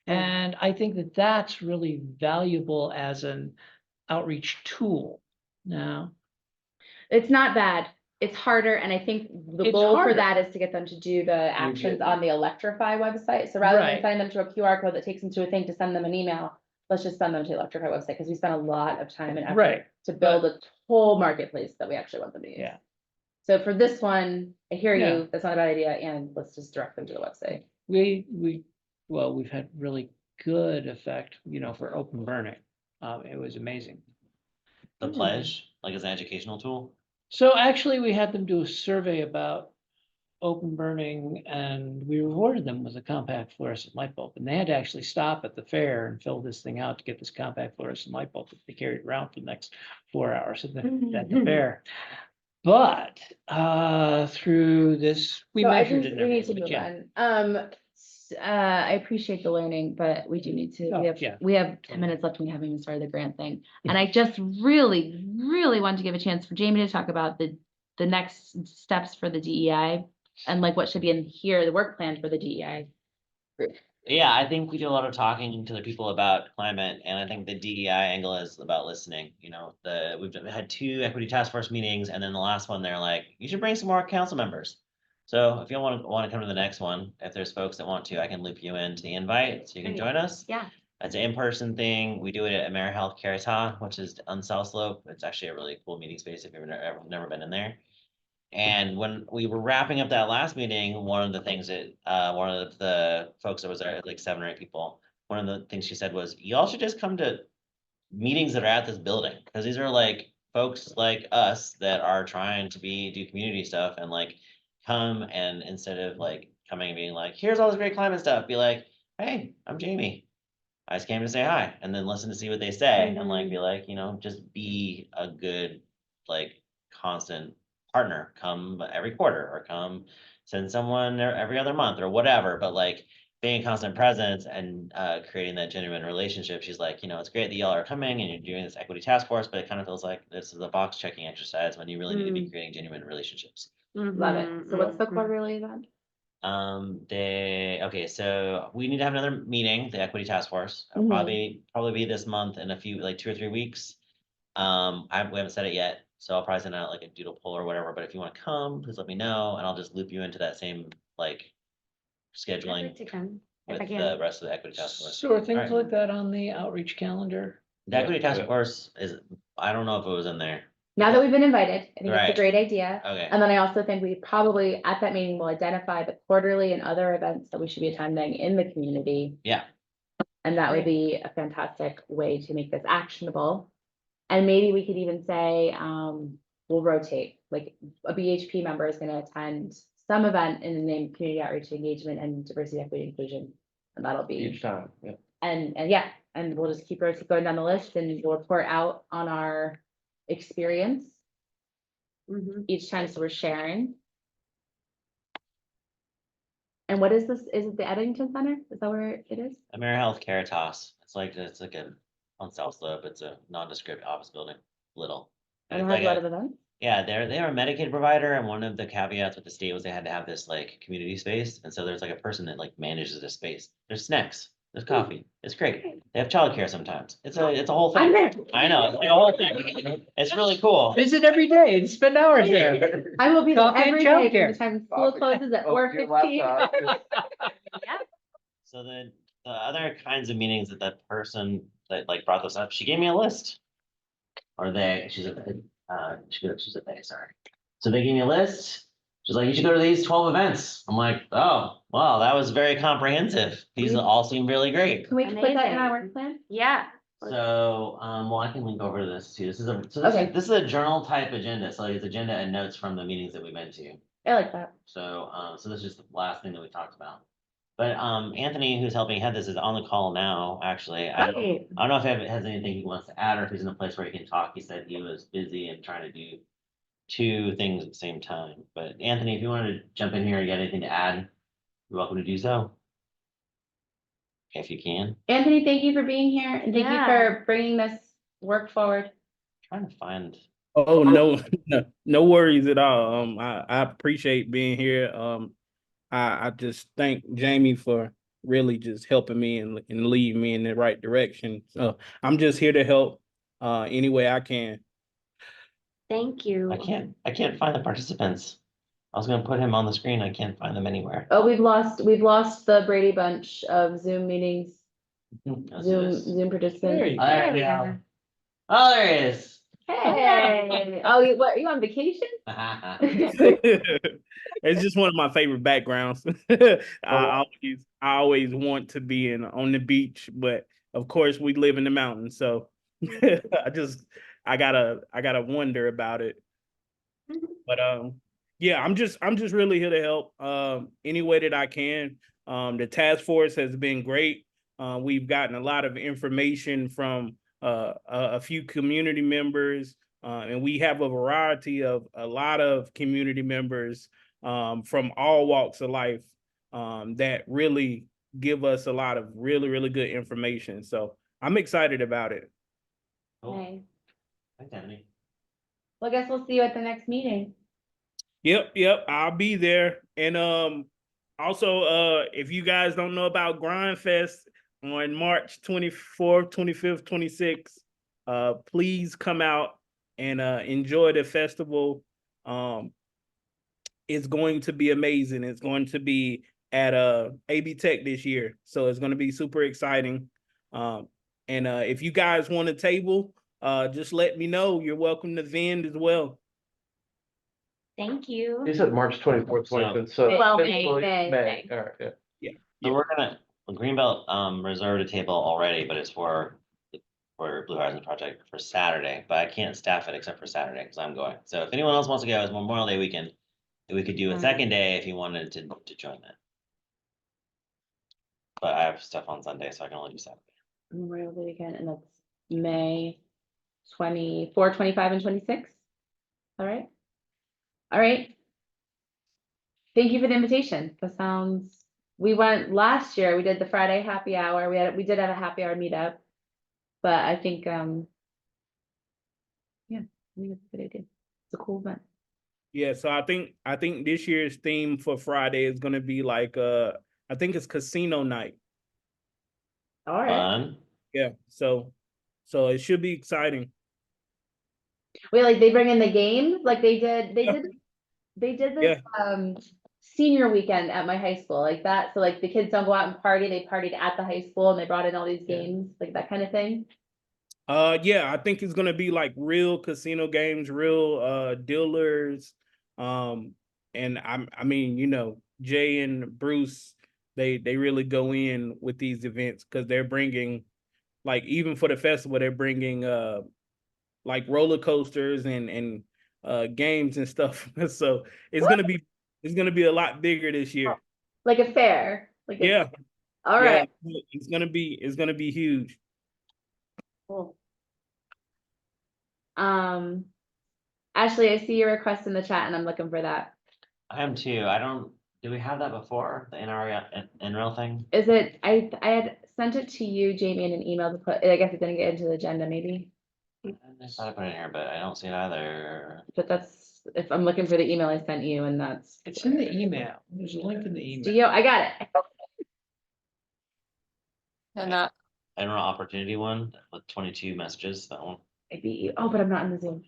Speaker 4: And I think that that's really valuable as an outreach tool now.
Speaker 1: It's not bad. It's harder, and I think the
Speaker 4: It's
Speaker 1: goal for
Speaker 4: harder.
Speaker 1: that is to get them to do the actions
Speaker 3: get-
Speaker 1: on the Electrify website. So rather than
Speaker 4: Right.
Speaker 1: sending them to a QR code that takes them to a thing to send them an email, let's just send them to the Electrify website, because we spent a lot of time and effort
Speaker 4: Right,
Speaker 1: to build a whole marketplace that we actually want them to use.
Speaker 4: yeah.
Speaker 1: So for this one, I hear
Speaker 4: Yeah.
Speaker 1: you, that's not a bad idea, and let's just direct them to the website.
Speaker 4: Well, we've had really good effect, for open burning. It was amazing.
Speaker 5: The pledge, like as an educational tool.
Speaker 4: So actually, we had them do a survey about open burning and we rewarded them with a compact fluorescent light bulb. And they had to actually stop at the fair and fill this thing out to get this compact fluorescent light bulb that they carried around for the next 4 hours at the fair. But through this, we
Speaker 1: So I
Speaker 4: measured
Speaker 1: think
Speaker 4: it. and
Speaker 1: we need to
Speaker 4: everything,
Speaker 1: move
Speaker 4: yeah.
Speaker 1: on. I appreciate the learning, but we do need to,
Speaker 4: Oh,
Speaker 1: we have,
Speaker 4: yeah.
Speaker 1: we have 10 minutes left and we haven't even started the grant thing. And I just really, really want to give a chance for Jamie to talk about the next steps for the DEI and like what should be in here, the work plan for the DEI.
Speaker 5: Yeah, I think we do a lot of talking to the people about climate, and I think the DEI angle is about listening. We've had 2 equity task force meetings, and then the last one, they're like, you should bring some more council members. So if you want to come to the next one, if there's folks that want to, I can loop you into the invite, so you can
Speaker 2: Great.
Speaker 5: join us.
Speaker 2: Yeah.
Speaker 5: It's an in-person thing. We do it at AmeriHealth Caritas, which is on South Slope. It's actually a really cool meeting space if you've never been in there. And when we were wrapping up that last meeting, one of the things that, one of the folks that was there, like 7 or 8 people, one of the things she said was, y'all should just come to meetings that are at this building, because these are like folks like us that are trying to do community stuff and like come, and instead of like coming and being like, here's all this great climate stuff, be like, hey, I'm Jamie. I just came to say hi, and then listen to see what they say, and like be like, just be a good, like, constant partner. Come every quarter, or come send someone every other month or whatever, but like being a constant presence and creating that genuine relationship. She's like, it's great that y'all are coming and you're doing this equity task force, but it kind of feels like this is a box checking exercise when you really need to be creating genuine relationships.
Speaker 1: Love it. So what's the quarterly event?
Speaker 5: Okay, so we need to have another meeting, the equity task force. It'll
Speaker 1: Mhm.
Speaker 5: probably be this month in a few, like 2 or 3 weeks. We haven't said it yet, so I'll probably send out like a doodle poll or whatever, but if you want to come, please let me know, and I'll just loop you into that same, like,
Speaker 2: I'd like
Speaker 5: scheduling
Speaker 2: to come, if
Speaker 5: with
Speaker 2: I
Speaker 5: the
Speaker 2: can.
Speaker 5: rest of the equity task force.
Speaker 4: So are things
Speaker 5: Alright.
Speaker 4: like that on the outreach calendar?
Speaker 5: The equity task
Speaker 3: Yeah.
Speaker 5: force is, I don't know if it was in there.
Speaker 1: Now that we've been invited, I think it's
Speaker 5: Right.
Speaker 1: a great idea.
Speaker 5: Okay,
Speaker 1: And then I also think we probably, at that meeting, will identify the quarterly and other events that we should be attending in the community.
Speaker 5: yeah,
Speaker 1: And that would
Speaker 2: Great.
Speaker 1: be a fantastic way to make this actionable. And maybe we could even say, we'll rotate, like a BHP member is gonna attend some event in the name of community outreach engagement and diversity, equity, inclusion. And that'll be,
Speaker 3: Each time, yeah.
Speaker 1: and yeah, and we'll just keep going down the list and we'll report out on our experience
Speaker 2: Mhm.
Speaker 1: each time, so we're sharing. And what is this? Is it the Eddington Center? Is that where it is?
Speaker 5: AmeriHealth Caritas. It's like on South Slope. It's a nondescript office building, little.
Speaker 1: And it
Speaker 5: It's
Speaker 1: has
Speaker 5: like
Speaker 1: a lot of events?
Speaker 5: Yeah, they're a Medicaid provider, and one of the caveats with the state was they had to have this like community space, and so there's like a person that like manages this space. There's snacks, there's coffee, it's great. They have childcare sometimes. It's a whole
Speaker 1: I'm
Speaker 5: thing.
Speaker 1: there.
Speaker 5: I know, it's like a whole thing. It's really cool.
Speaker 4: Visit every day and spend hours there.
Speaker 1: I will be there
Speaker 4: Coffee and
Speaker 1: every day from
Speaker 4: childcare.
Speaker 1: the time school closes at
Speaker 3: Open your
Speaker 1: 4:15.
Speaker 3: laptop.
Speaker 2: Yeah.
Speaker 5: So the other kinds of meetings that that person that like brought this up, she gave me a list. Or she's a they, sorry. So they gave me a list. She's like, you should go to these 12 events. I'm like, oh, wow, that was very comprehensive. These all seem really great.
Speaker 1: Can we put that in
Speaker 2: Amazing.
Speaker 1: our work plan?
Speaker 2: Yeah.
Speaker 5: So, well, I can link over to this too.
Speaker 1: Okay.
Speaker 5: This is a journal type agenda. So it's agenda and notes from the meetings that we've been to.
Speaker 1: I like that.
Speaker 5: So, so this is just the last thing that we talked about. But, Anthony, who's helping head this, is on the call now, actually. I
Speaker 2: Great.
Speaker 5: don't know if he has anything he wants to add or if he's in a place where he can talk. He said he was busy and trying to do two things at the same time. But Anthony, if you wanted to jump in here and get anything to add, you're welcome to do so. If you can.
Speaker 1: Anthony, thank you for being here and thank you
Speaker 2: Yeah.
Speaker 1: for bringing this work forward.
Speaker 5: Trying to find.
Speaker 7: Oh, no, no worries at all. I appreciate being here. I just thank Jamie for really just helping me and leading me in the right direction. So I'm just here to help any way I can.
Speaker 2: Thank you.
Speaker 5: I can't find the participants. I was gonna put him on the screen. I can't find them anywhere.
Speaker 1: Oh, we've lost the Brady Bunch of Zoom meetings,
Speaker 5: Let's do
Speaker 1: Zoom
Speaker 5: this.
Speaker 1: participants.
Speaker 4: There you
Speaker 5: Oh, there we go. Oh, there he is.
Speaker 1: Hey, oh, what, are you on vacation?
Speaker 7: It's just one of my favorite backgrounds. I always want to be on the beach, but of course we live in the mountains, so I gotta wonder about it. But yeah, I'm just really here to help any way that I can. The task force has been great. We've gotten a lot of information from a few community members, and we have a variety of a lot of community members from all walks of life that really give us a lot of really good information. So I'm excited about it.
Speaker 5: Cool.
Speaker 1: Nice.
Speaker 5: Thanks, Anthony.
Speaker 1: Well, I guess we'll see you at the next meeting.
Speaker 7: Yep, I'll be there. And also if you guys don't know about Grind Fest on March 24th, 25th, 26th, please come out and enjoy the festival. It's going to be amazing. It's going to be at AB Tech this year. So it's going to be super exciting. And if you guys want a table, just let me know. You're welcome to vend as well.
Speaker 2: Thank you.
Speaker 3: You said March 24th, 25th, so.
Speaker 1: Well,
Speaker 3: basically
Speaker 1: May.
Speaker 3: All right, yeah.
Speaker 5: So we're gonna, Greenbelt reserved a table already, but it's for Blue Horizons Project for Saturday, but I can't staff it except for Saturday because I'm going. So if anyone else wants to go, it's Memorial Day weekend. We could do a second day if you wanted to join that. But I have stuff on Sunday, so I can only do Saturday.
Speaker 1: Memorial Day weekend, and that's May 24, 25, and 26. All right. All right. Thank you for the invitation. That sounds, we went last year, we did the Friday happy hour. We did have a happy hour meetup. But I think yeah, I think it's a good idea. It's a cool event.
Speaker 7: Yeah, so I think this year's theme for Friday is gonna be like I think it's casino night.
Speaker 1: All right.
Speaker 5: Fun.
Speaker 7: Yeah, so it should be exciting.
Speaker 1: Wait, like they bring in the games, like they did this senior weekend at my high school, like that. So like the kids don't go out and party, they partied at the high school and they brought in all these games, like that kind of thing.
Speaker 7: Yeah, I think it's gonna be like real casino games, real dealers. And I mean, you know, Jay and Bruce, they really go in with these events because they're bringing, like, even for the festival, they're bringing like roller coasters and games and stuff. So it's gonna be a lot bigger this year.
Speaker 1: Like a fair. Like
Speaker 7: Yeah.
Speaker 1: All right.
Speaker 7: Yeah, it's gonna be huge.
Speaker 1: Cool. Ashley, I see your request in the chat and I'm looking for that.
Speaker 5: I am too. Do we have that before, the NREL thing?
Speaker 1: Is it, I had sent it to you, Jamie, in an email to put, I guess it didn't get into the agenda, maybe.
Speaker 5: I thought I put it in here, but I don't see it either.
Speaker 1: But that's, if I'm looking for the email I sent you and that's.
Speaker 4: It's in the email. There's a link in the email.
Speaker 1: Geo, I got it.
Speaker 6: And
Speaker 5: I don't know, opportunity one with 22 messages, that one.
Speaker 1: Maybe, oh, but I'm not in the Zoom.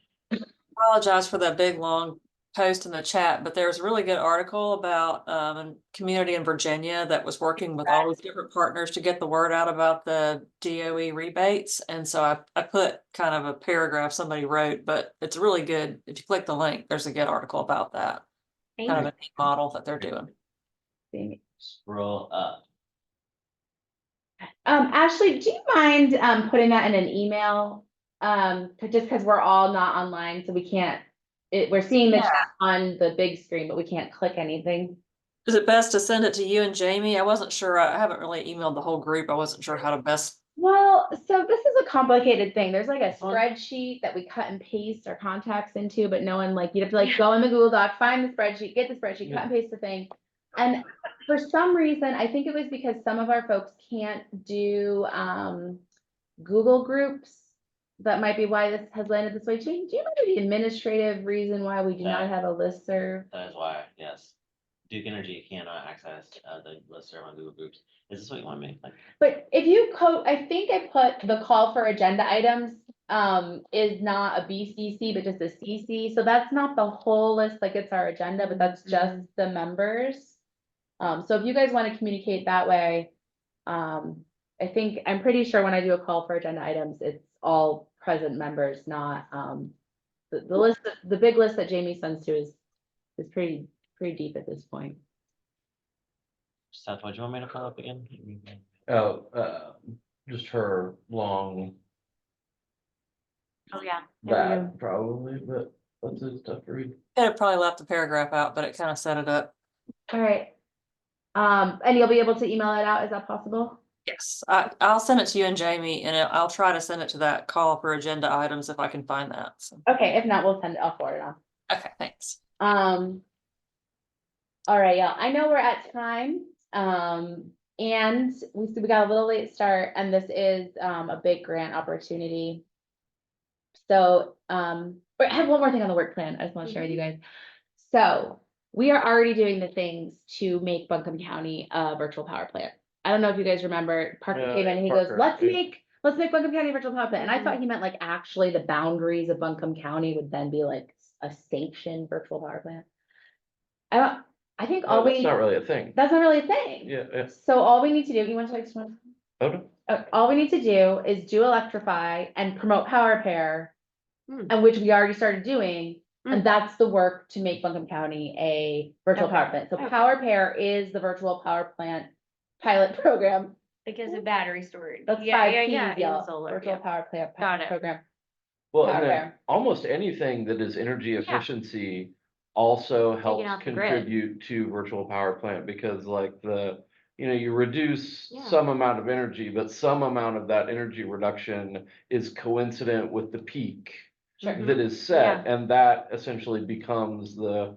Speaker 6: apologize for that big, long post in the chat, but there's a really good article about a community in Virginia that was working with all these different partners to get the word out about the DOE rebates. And so I put kind of a paragraph somebody wrote, but it's really good. If you click the link, there's a good article about that.
Speaker 2: Thank
Speaker 6: Kind
Speaker 2: you.
Speaker 6: of a neat model that they're doing.
Speaker 5: Scroll up.
Speaker 1: Ashley, do you mind, putting that in an email? Just because we're all not online, so we can't, we're seeing the
Speaker 6: Yeah.
Speaker 1: chat on the big screen, but we can't click anything.
Speaker 6: Is it best to send it to you and Jamie? I wasn't sure. I haven't really emailed the whole group. I wasn't sure how to best.
Speaker 1: Well, so this is a complicated thing. There's like a
Speaker 5: Fine.
Speaker 1: spreadsheet that we cut and paste our contacts into, but no one like, you'd have to like go in the Google Doc, find the spreadsheet, get the spreadsheet, cut and paste the thing. And for some reason, I think it was because some of our folks can't do Google groups. That might be why this has landed this way. Do you remember the administrative reason why we do not
Speaker 5: Yeah.
Speaker 1: have a listserv?
Speaker 5: That is why, yes. Duke Energy cannot access the listserv on Google Groups. Is this what you want me? Like,
Speaker 1: But if you I think I put the call for agenda items, is not a BCC, but just a CC. So that's not the whole list, like it's our agenda, but that's just the members. So if you guys want to communicate that way, I'm pretty sure when I do a call for agenda items, it's all present members, not, the list, the big list that Jamie sends to is pretty deep at this point.
Speaker 5: Seth, what do you want me to pull up again?
Speaker 3: Oh, just her long,
Speaker 2: Oh, yeah.
Speaker 3: that probably, but that's a tough read.
Speaker 6: Could have probably left the paragraph out, but it kind of set it up.
Speaker 1: All right. And you'll be able to email it out, is that possible?
Speaker 6: Yes, I'll send it to you and Jamie, and I'll try to send it to that call for agenda items if I can find that. So,
Speaker 1: Okay, if not, I'll forward it on.
Speaker 6: okay, thanks.
Speaker 1: All right, y'all, I know we're at time, and we got a little late start, and this is, a big grant opportunity. So, I have one more thing on the work plan I just want to share with you guys. So, we are already doing the things to make Buncombe County a virtual power plant. I don't know if you guys remember, Parker
Speaker 3: Yeah,
Speaker 1: came in and he goes,
Speaker 3: Parker,
Speaker 1: let's
Speaker 3: yeah.
Speaker 1: make Buncombe County a virtual power plant, and I thought he meant like actually the boundaries of Buncombe County would then be like a sanctioned virtual power plant. I think all
Speaker 3: That's
Speaker 1: we,
Speaker 3: not really a thing.
Speaker 1: that's not really a thing.
Speaker 3: Yeah.
Speaker 1: So all we need to do, you want to like,
Speaker 3: Oh, no.
Speaker 1: all we need to do is do electrify and promote power pair.
Speaker 2: Hmm.
Speaker 1: And which we already started doing,
Speaker 2: Hmm.
Speaker 1: and that's the work to make Buncombe County a virtual
Speaker 2: Okay.
Speaker 1: power plant. So
Speaker 2: Okay.
Speaker 1: Power Pair is the virtual power plant pilot program.
Speaker 2: Because of battery storage.
Speaker 1: That's
Speaker 2: Yeah,
Speaker 1: 5
Speaker 2: yeah,
Speaker 1: Ps,
Speaker 2: yeah,
Speaker 1: y'all.
Speaker 2: and solar,
Speaker 1: Virtual
Speaker 2: yeah.
Speaker 1: power plant
Speaker 2: Got it.
Speaker 1: program.
Speaker 3: Well,
Speaker 1: Power
Speaker 3: and then
Speaker 1: pair.
Speaker 3: almost anything that is energy efficiency also helps
Speaker 2: off the grid.
Speaker 3: contribute to virtual power plant, because like you reduce
Speaker 2: Yeah.
Speaker 3: some amount of energy, but some amount of that energy reduction is coincident with the peak
Speaker 1: Sure.
Speaker 2: Mhm.
Speaker 3: that is set, and that essentially becomes the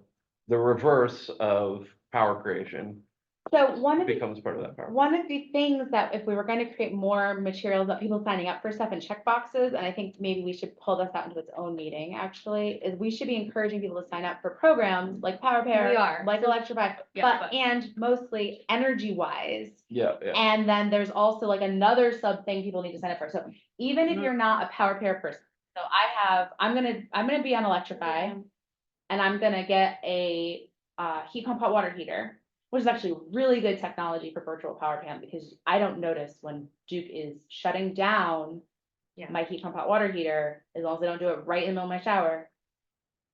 Speaker 3: reverse of power creation,
Speaker 1: So one of
Speaker 3: becomes part of that power.
Speaker 1: the things that if we were going to create more materials that people signing up for stuff and check boxes, and I think maybe we should pull this out into its own meeting actually, is we should be encouraging people to sign up for programs like Power Pair,
Speaker 2: We are.
Speaker 1: like Electrify,
Speaker 2: Yeah,
Speaker 1: and mostly energy wise.
Speaker 3: Yeah.
Speaker 1: And then there's also like another sub thing people need to sign up for. So even if
Speaker 2: Mhm.
Speaker 1: you're not a power pair person, so I'm gonna be on Electrify. And I'm gonna get a heat pump hot water heater, which is actually really good technology for virtual power plant, because I don't notice when Duke is shutting down
Speaker 2: Yeah.
Speaker 1: my heat pump hot water heater, as long as I don't do it right in the middle of my shower.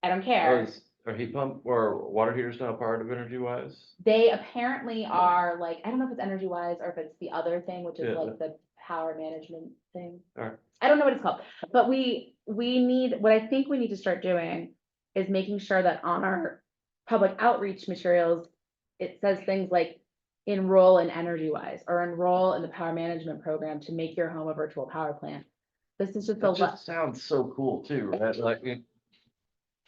Speaker 1: I don't care.
Speaker 3: Are heat pump or water heaters now part of Energy Wise?
Speaker 1: They apparently are like, I don't know if it's energy wise or if it's the other thing, which is
Speaker 3: Yeah.
Speaker 1: like the power management thing.
Speaker 3: Alright.
Speaker 1: I don't know what it's called, but we need, what I think we need to start doing is making sure that on our public outreach materials, it says things like enroll in Energy Wise or enroll in the power management program to make your home a virtual power plant. This is just a
Speaker 3: That just sounds so cool too, right? Like,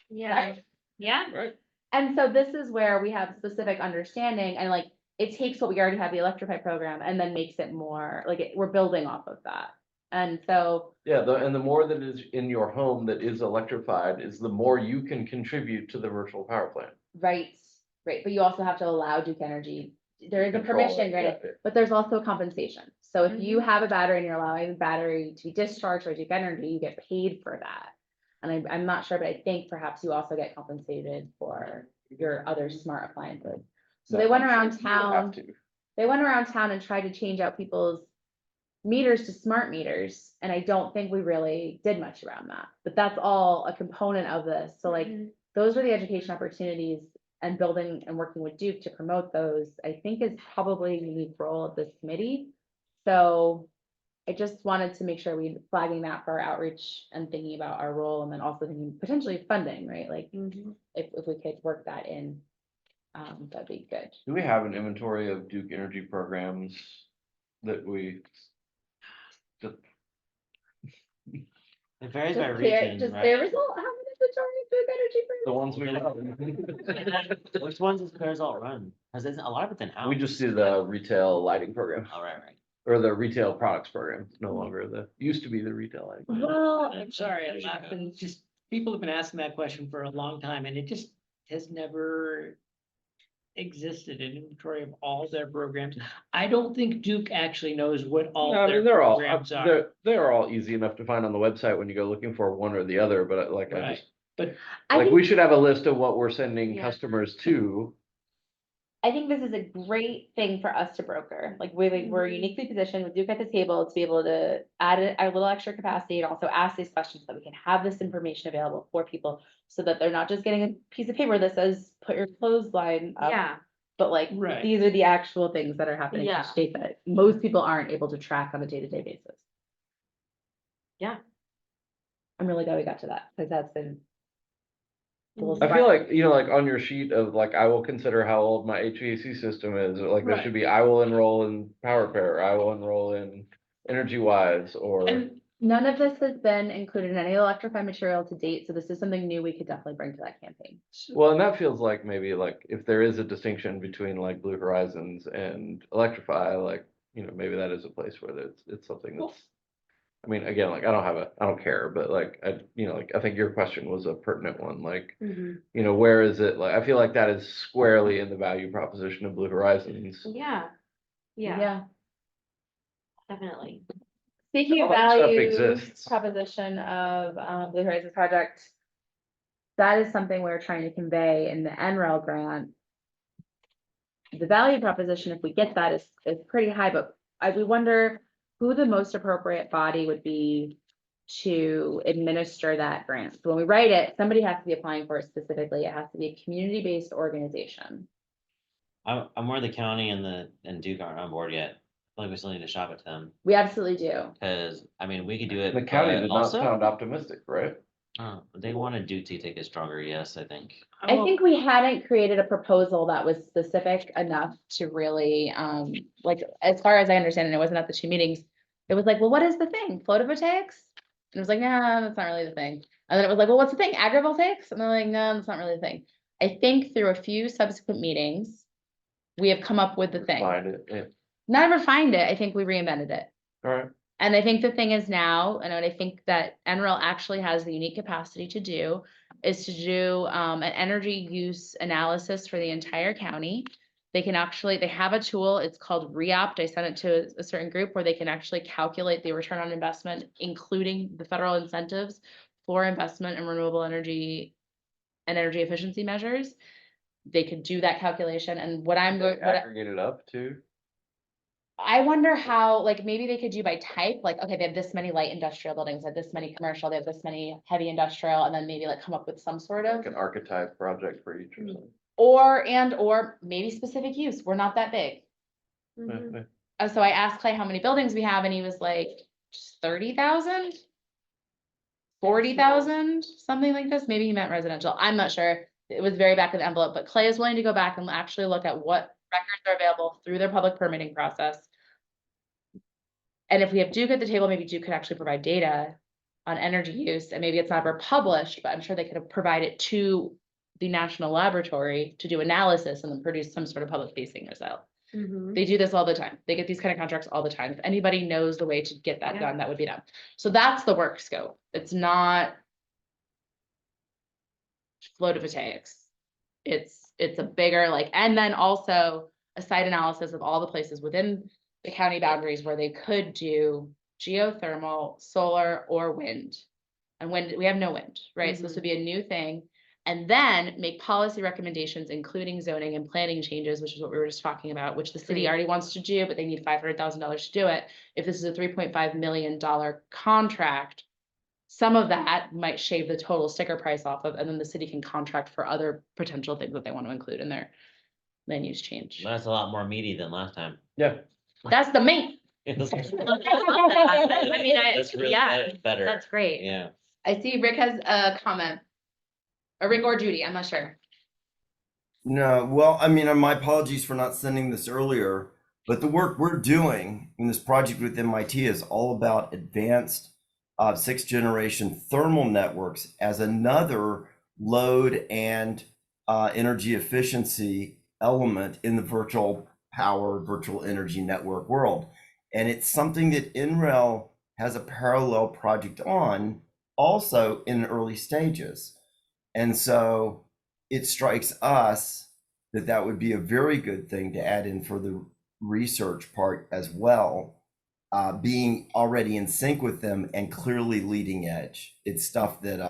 Speaker 2: Yeah. Yeah.
Speaker 3: right?
Speaker 1: And so this is where we have specific understanding, and like, it takes what we already have, the Electrify program, and then makes it more, like, we're building off of that. And so,
Speaker 3: Yeah, and the more that is in your home that is electrified is the more you can contribute to the virtual power plant.
Speaker 1: right, right, but you also have to allow Duke Energy, there is a
Speaker 3: Control it,
Speaker 1: permission granted,
Speaker 3: yeah.
Speaker 1: but there's also a compensation. So if you
Speaker 2: Mhm.
Speaker 1: have a battery and you're allowing the battery to be discharged by Duke Energy, you get paid for that. And I'm not sure, but I think perhaps you also get compensated for your other smart appliances. So they
Speaker 3: No,
Speaker 1: went
Speaker 3: I'm
Speaker 1: around
Speaker 3: sure you would have
Speaker 1: town,
Speaker 3: to.
Speaker 1: they went around town and tried to change out people's meters to smart meters, and I don't think we really did much around that, but that's all a component of this, so like,
Speaker 2: Mhm.
Speaker 1: those are the education opportunities and building and working with Duke to promote those, I think is probably a unique role of this committee. So I just wanted to make sure we flagging that for our outreach and thinking about our role, and then also thinking potentially funding, right, like,
Speaker 2: Mhm.
Speaker 1: if we could work that in, that'd be good.
Speaker 3: Do we have an inventory of Duke Energy programs that we? Just
Speaker 5: It varies by
Speaker 1: Does their,
Speaker 5: region,
Speaker 1: does
Speaker 5: right?
Speaker 1: their result have an inventory of Duke Energy?
Speaker 3: the ones we.
Speaker 5: Which ones does Claresol run? Cause it's a lot of it's in-house.
Speaker 3: We just do the retail lighting program,
Speaker 5: Oh, right.
Speaker 3: or the retail products program, it's no longer used to be the retail lighting. program.
Speaker 1: Well,
Speaker 4: I'm sorry, I'm laughing, just, people have been asking that question for a long time, and it just has never existed an inventory of all their programs. I don't think Duke actually knows what all
Speaker 3: No, I
Speaker 4: their
Speaker 3: mean, they're all,
Speaker 4: programs are.
Speaker 3: they're all easy enough to find on the website when you go looking for one or the other, but like, I
Speaker 4: Right,
Speaker 3: just,
Speaker 4: but
Speaker 1: I
Speaker 3: like,
Speaker 1: think,
Speaker 3: we should have a list of what we're sending
Speaker 2: Yeah.
Speaker 3: customers to.
Speaker 1: I think this is a great thing for us to broker, like, we're
Speaker 2: Mhm.
Speaker 1: uniquely positioned with Duke at the table to be able to add a little extra capacity and also ask these questions, so that we can have this information available for people, so that they're not just getting a piece of paper that says, put your clothesline up.
Speaker 2: Yeah,
Speaker 1: But like,
Speaker 4: Right.
Speaker 1: these are the actual things that are happening in
Speaker 2: Yeah.
Speaker 1: the state that most people aren't able to track on a day-to-day basis.
Speaker 2: Yeah.
Speaker 1: I'm really glad we got to that, because that's been. a little
Speaker 3: I feel
Speaker 1: spark-
Speaker 3: like, like on your sheet of like, I will consider how old my HVAC system is, or like there
Speaker 4: Right.
Speaker 3: should be, I will enroll in PowerPair, I will enroll in Energy Wise, or.
Speaker 4: and
Speaker 1: None of this has been included in any electrified material to date, so this is something new we could definitely bring to that campaign.
Speaker 3: Well, and that feels like maybe like if there is a distinction between like Blue Horizons and Electrify, like, maybe that is a place where it's something
Speaker 4: Well-
Speaker 3: that's. I mean, again, like, I don't care, but like, like, I think your question was a pertinent one, like,
Speaker 2: Mhm.
Speaker 3: where is it? Like, I feel like that is squarely in the value proposition of Blue Horizons.
Speaker 2: Yeah, yeah, definitely.
Speaker 1: Speaking of
Speaker 3: All that stuff
Speaker 1: value
Speaker 3: exists.
Speaker 1: proposition of Blue Horizons project, that is something we're trying to convey in the NREL grant. The value proposition, if we get that, is pretty high, but we wonder who the most appropriate body would be to administer that grant. So when we write it, somebody has to be applying for it specifically. It has to be a community-based organization.
Speaker 5: I'm where the county and Duke aren't on board yet. I feel like we still need to shop it to them,
Speaker 1: We absolutely do.
Speaker 5: cause I mean, we could do it.
Speaker 3: The county
Speaker 5: but
Speaker 3: did not
Speaker 5: also-
Speaker 3: sound optimistic, right?
Speaker 5: They wanted Duke to take a stronger yes, I think.
Speaker 1: I think we hadn't created a proposal that was specific enough to really, like, as far as I understand it, it wasn't at the 2 meetings. It was like, well, what is the thing? Photovoltaics? And it was like, nah, that's not really the thing. And then it was like, well, what's the thing? Agrivoltaics? And they're like, no, that's not really the thing. I think through a few subsequent meetings, we have come up with the thing.
Speaker 3: Find it, yeah.
Speaker 1: Not refined it, I think we reinvented it.
Speaker 3: All right.
Speaker 1: And I think the thing is now, and I think that NREL actually has the unique capacity to do, is to do an energy use analysis for the entire county. They have a tool, it's called Reopt. I sent it to a certain group where they can actually calculate the return on investment, including the federal incentives for investment in renewable energy and energy efficiency measures. They could do that calculation, and what I'm going,
Speaker 3: Aggregate it up too.
Speaker 1: I wonder how, like, maybe they could do by type, like, okay, they have this many light industrial buildings, they have this many commercial, they have this many heavy industrial, and then maybe like come up with some sort of.
Speaker 3: Like an archetype project for each or something.
Speaker 1: Or maybe specific use, we're not that big.
Speaker 2: Mhm.
Speaker 1: So I asked Clay how many buildings we have, and he was like, just 30,000? 40,000, something like this, maybe he meant residential, I'm not sure. It was very back of the envelope, but Clay is willing to go back and actually look at what records are available through their public permitting process. And if we have Duke at the table, maybe Duke could actually provide data on energy use, and maybe it's never published, but I'm sure they could have provided to the national laboratory to do analysis and then produce some sort of public facing result.
Speaker 2: Mhm.
Speaker 1: They do this all the time. They get these kind of contracts all the time. If anybody knows the way to get that
Speaker 2: Yeah.
Speaker 1: done, that would be them. So that's the work scope. It's not photovoltaics. It's a bigger like, and then also a site analysis of all the places within the county boundaries where they could do geothermal, solar, or wind. And wind, we have no wind, right? So this would be a new thing. And then make policy recommendations, including zoning and planning changes, which is what we were just talking about, which the city
Speaker 2: Great.
Speaker 1: already wants to do, but they need $500,000 to do it. If this is a $3.5 million contract, some of that might shave the total sticker price off of, and then the city can contract for other potential things that they want to include in their land use change.
Speaker 5: That's a lot more meaty than last time.
Speaker 3: Yeah.
Speaker 1: That's the main.
Speaker 2: I mean,
Speaker 5: That's really
Speaker 2: yeah,
Speaker 5: better.
Speaker 2: that's great.
Speaker 5: Yeah.
Speaker 1: I see Rick has a comment. Or Rick or Judy, I'm not sure.
Speaker 8: No, well, I mean, my apologies for not sending this earlier, but the work we're doing in this project with MIT is all about advanced sixth generation thermal networks as another load and energy efficiency element in the virtual power, virtual energy network world. And it's something that NREL has a parallel project on also in early stages. And so it strikes us that that would be a very good thing to add in for the research part as well, being already in sync with them and clearly leading edge. It's stuff that,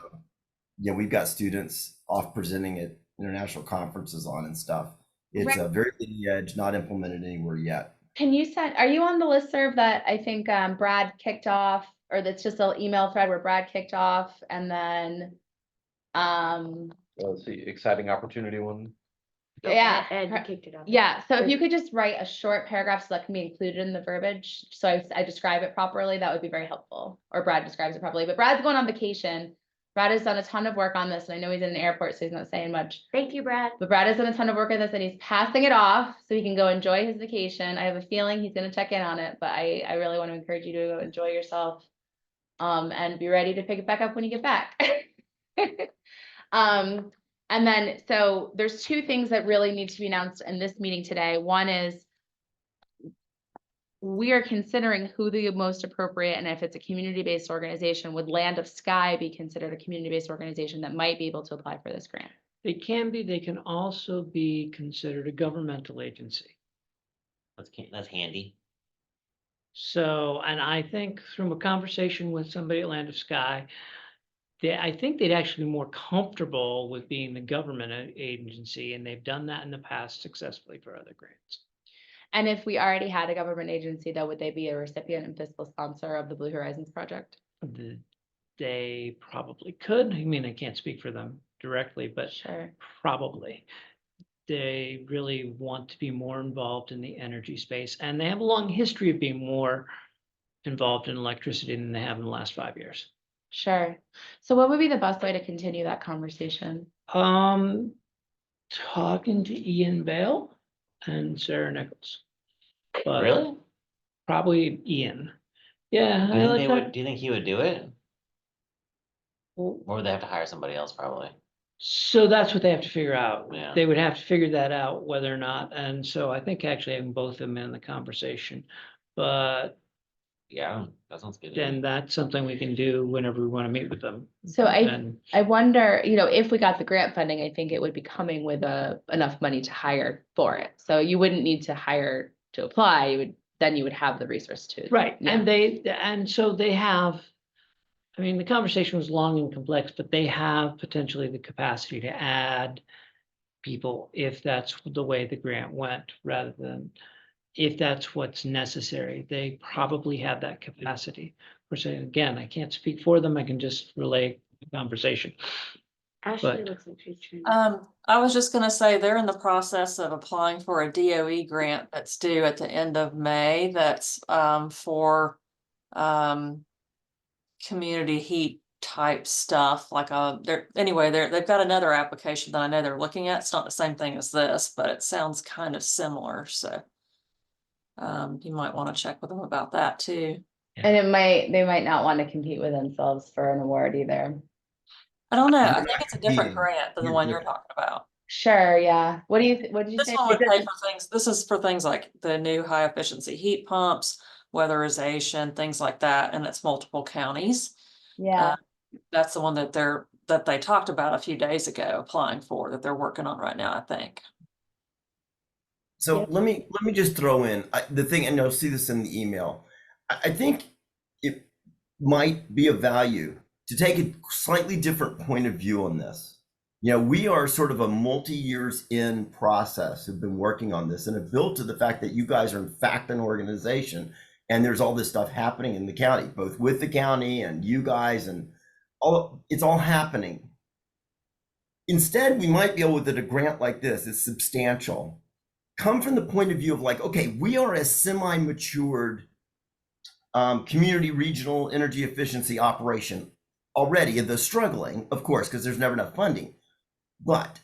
Speaker 8: we've got students off presenting at international conferences on and stuff. It's a very leading edge, not implemented anywhere yet.
Speaker 1: Can you send, are you on the listserv that I think Brad kicked off, or that's just an email thread where Brad kicked off and then,
Speaker 3: Let's see, exciting opportunity one.
Speaker 1: yeah.
Speaker 2: Ed kicked it off.
Speaker 1: Yeah, so if you could just write a short paragraph so that can be included in the verbiage, so I describe it properly, that would be very helpful. Or Brad describes it properly, but Brad's going on vacation. Brad has done a ton of work on this, and I know he's in an airport, so he's not saying much.
Speaker 2: Thank you, Brad.
Speaker 1: But Brad has done a ton of work on this, and he's passing it off so he can go enjoy his vacation. I have a feeling he's gonna check in on it, but I really want to encourage you to go enjoy yourself. And be ready to pick it back up when you get back. And then, so there's two things that really need to be announced in this meeting today. One is we are considering who the most appropriate, and if it's a community-based organization, would Land of Sky be considered a community-based organization that might be able to apply for this grant?
Speaker 4: They can be, they can also be considered a governmental agency.
Speaker 5: That's handy.
Speaker 4: So, and I think from a conversation with somebody at Land of Sky, I think they'd actually be more comfortable with being the government agency, and they've done that in the past successfully for other grants.
Speaker 1: And if we already had a government agency, though, would they be a recipient and fiscal sponsor of the Blue Horizons project?
Speaker 4: They probably could. I mean, I can't speak for them directly, but
Speaker 1: Sure.
Speaker 4: probably. They really want to be more involved in the energy space, and they have a long history of being more involved in electricity than they have in the last 5 years.
Speaker 1: Sure. So what would be the best way to continue that conversation?
Speaker 4: Talking to Ian Bale and Sarah Nichols. But
Speaker 5: Really?
Speaker 4: probably Ian. Yeah,
Speaker 5: Do
Speaker 4: I
Speaker 5: you think
Speaker 4: like
Speaker 5: they
Speaker 4: that.
Speaker 5: would, do you think he would do it?
Speaker 4: Well,
Speaker 5: Or would they have to hire somebody else probably?
Speaker 4: so that's what they have to figure out.
Speaker 5: Yeah.
Speaker 4: They would have to figure that out whether or not, and so I think actually having both of them in the conversation. But
Speaker 5: Yeah, that sounds good. to me.
Speaker 4: then that's something we can do whenever we want to meet with them.
Speaker 1: So
Speaker 4: And
Speaker 1: I wonder, if we got the grant funding, I think it would be coming with enough money to hire for it. So you wouldn't need to hire to apply, then you would have the resource to.
Speaker 4: right,
Speaker 1: Yeah.
Speaker 4: and so they have, I mean, the conversation was long and complex, but they have potentially the capacity to add people if that's the way the grant went, rather than if that's what's necessary. They probably have that capacity. Which, again, I can't speak for them. I can just relay the conversation.
Speaker 2: Ashley
Speaker 4: But-
Speaker 2: looks like she's trying.
Speaker 6: I was just gonna say, they're in the process of applying for a DOE grant that's due at the end of May, that's for community heat type stuff, like they've got another application that I know they're looking at. It's not the same thing as this, but it sounds kind of similar, so you might want to check with them about that too.
Speaker 1: And they might not want to compete with themselves for an award either.
Speaker 6: I don't know, I
Speaker 8: You're
Speaker 6: think
Speaker 8: not
Speaker 6: it's a different
Speaker 8: competing.
Speaker 6: grant than the
Speaker 8: You're
Speaker 6: one you're
Speaker 8: different.
Speaker 6: talking about.
Speaker 1: Sure, yeah. What did you
Speaker 6: This
Speaker 1: say?
Speaker 6: one would pay for things, this is for things like the new high efficiency heat pumps, weatherization, things like that, and it's multiple counties.
Speaker 1: Yeah,
Speaker 6: That's the one that they talked about a few days ago applying for, that they're working on right now, I think.
Speaker 8: So
Speaker 1: Yeah.
Speaker 8: let me just throw in the thing, and you'll see this in the email. I think it might be of value to take a slightly different point of view on this. You know, we are sort of a multi-years in process, have been working on this and have built to the fact that you guys are in fact an organization, and there's all this stuff happening in the county, both with the county and you guys, and it's all happening. Instead, we might be able, with a grant like this, it's substantial, come from the point of view of like, okay, we are a semi-matured community regional energy efficiency operation already. They're struggling, of course, because there's never enough funding. But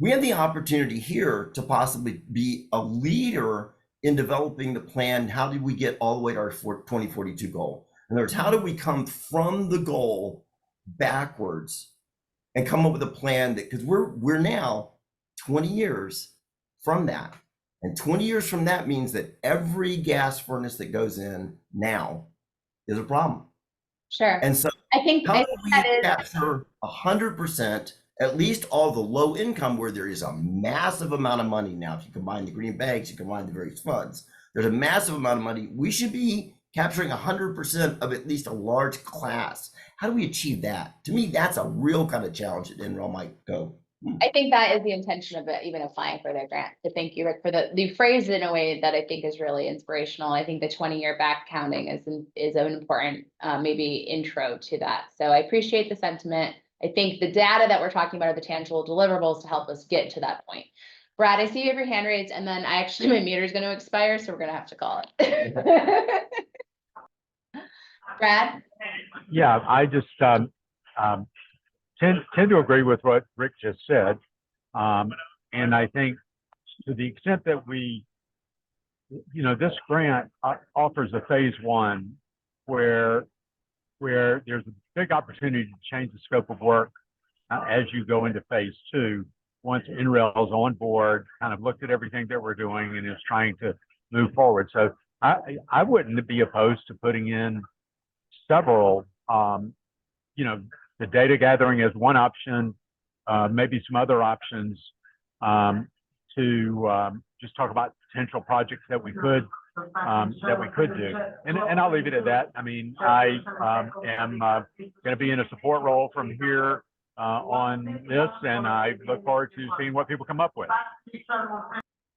Speaker 8: we have the opportunity here to possibly be a leader in developing the plan. How did we get all the way to our 2042 goal? In other words, how do we come from the goal backwards and come up with a plan that, because we're now 20 years from that. And 20 years from that means that every gas furnace that goes in now is a problem.
Speaker 1: sure.
Speaker 8: And so
Speaker 1: I think
Speaker 8: how do we
Speaker 1: that is,
Speaker 8: capture 100%, at least all the low income, where there is a massive amount of money now? If you combine the green banks, you combine the various funds, there's a massive amount of money. We should be capturing 100% of at least a large class. How do we achieve that? To me, that's a real kind of challenge that NREL might go.
Speaker 1: I think that is the intention of it, even applying for their grant. So thank you, Rick, for you phrased it in a way that I think is really inspirational. I think the 20-year back counting is an important maybe intro to that. So I appreciate the sentiment. I think the data that we're talking about are the tangible deliverables to help us get to that point. Brad, I see you have your hand raised, and then my meter is going to expire, so we're going to have to call it. Brad?
Speaker 9: Yeah, I just tend to agree with what Rick just said. And I think to the extent that this grant offers a phase one where there's a big opportunity to change the scope of work as you go into phase two, once NREL is on board, kind of looked at everything that we're doing and is trying to move forward. So I wouldn't be opposed to putting in several, the data gathering is one option, maybe some other options to just talk about potential projects that we could do. And I'll leave it at that. I mean, I am going to be in a support role from here on this, and I look forward to seeing what people come up with.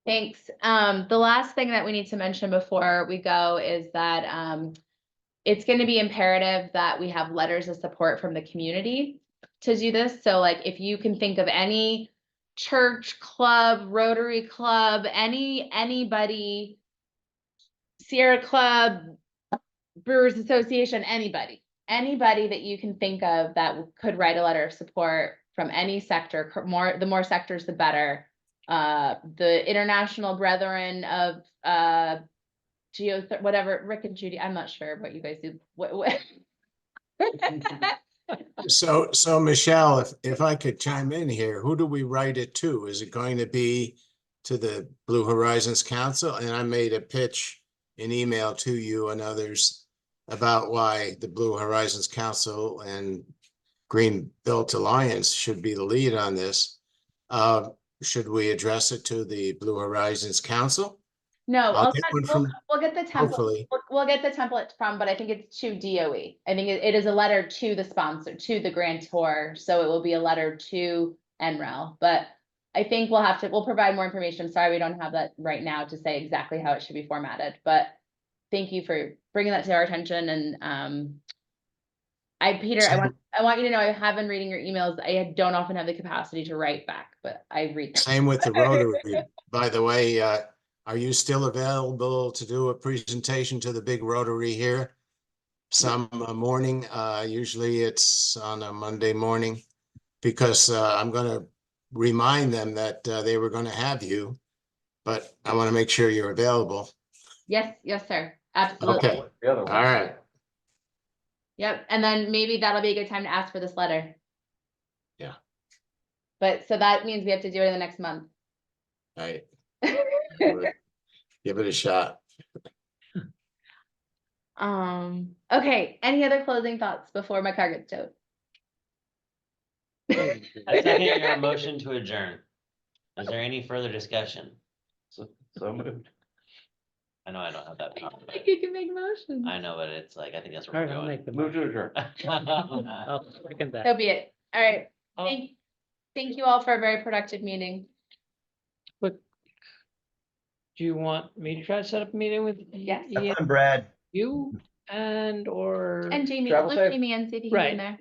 Speaker 1: Thanks. The last thing that we need to mention before we go is that it's going to be imperative that we have letters of support from the community to do this. So like, if you can think of any church, club, Rotary Club, anybody, Sierra Club, Brewers Association, anybody that you can think of that could write a letter of support from any sector, the more sectors, the better. The International Brethren of whatever, Rick and Judy, I'm not sure what you guys do. What?
Speaker 10: So Michelle, if I could chime in here, who do we write it to? Is it going to be to the Blue Horizons Council? And I made a pitch, an email to you and others about why the Blue Horizons Council and Green Belt Alliance should be the lead on this. Should we address it to the Blue Horizons Council?
Speaker 1: No,
Speaker 10: I'll get one from,
Speaker 1: we'll get the template.
Speaker 10: hopefully.
Speaker 1: We'll get the template from, but I think it's to DOE. I think it is a letter to the sponsor, to the grantor. So it will be a letter to NREL, but I think we'll provide more information. Sorry, we don't have that right now to say exactly how it should be formatted, but thank you for bringing that to our attention. And Peter, I want you to know I have been reading your emails. I don't often have the capacity to write back, but I read them.
Speaker 10: Same with the Rotary. By the way, are you still available to do a presentation to the big Rotary here? Some morning, usually it's on a Monday morning, because I'm going to remind them that they were going to have you, but I want to make sure you're available.
Speaker 1: Yes, sir. Absolutely.
Speaker 10: Okay. All right.
Speaker 1: Yep. And then maybe that'll be a good time to ask for this letter.
Speaker 10: Yeah.
Speaker 1: But so that means we have to do it in the next month.
Speaker 10: Right, give it a shot.
Speaker 1: Okay, any other closing thoughts before my car gets towed?
Speaker 5: I second your motion to adjourn. Is there any further discussion?
Speaker 3: So moved.
Speaker 5: I know I don't have that.
Speaker 1: I
Speaker 5: power,
Speaker 1: don't
Speaker 5: but-
Speaker 1: think you can make motions.
Speaker 5: I know, but it's like, I think that's
Speaker 4: All
Speaker 5: where
Speaker 4: right,
Speaker 5: we're
Speaker 4: I'll
Speaker 5: going.
Speaker 4: make the
Speaker 3: Move to
Speaker 4: motion.
Speaker 3: adjourn.
Speaker 4: I'll second that.
Speaker 1: So be it. All right,
Speaker 4: Oh.
Speaker 1: thank you all for a very productive meeting.
Speaker 4: Do you want me to try to set up a meeting with?
Speaker 1: Yes.
Speaker 4: Ian,
Speaker 8: Brad.
Speaker 4: you and or?
Speaker 1: And Jamie,
Speaker 3: Travel
Speaker 1: loop
Speaker 3: safe.
Speaker 1: Jamie in, see if he can get in
Speaker 4: Right.
Speaker 1: there.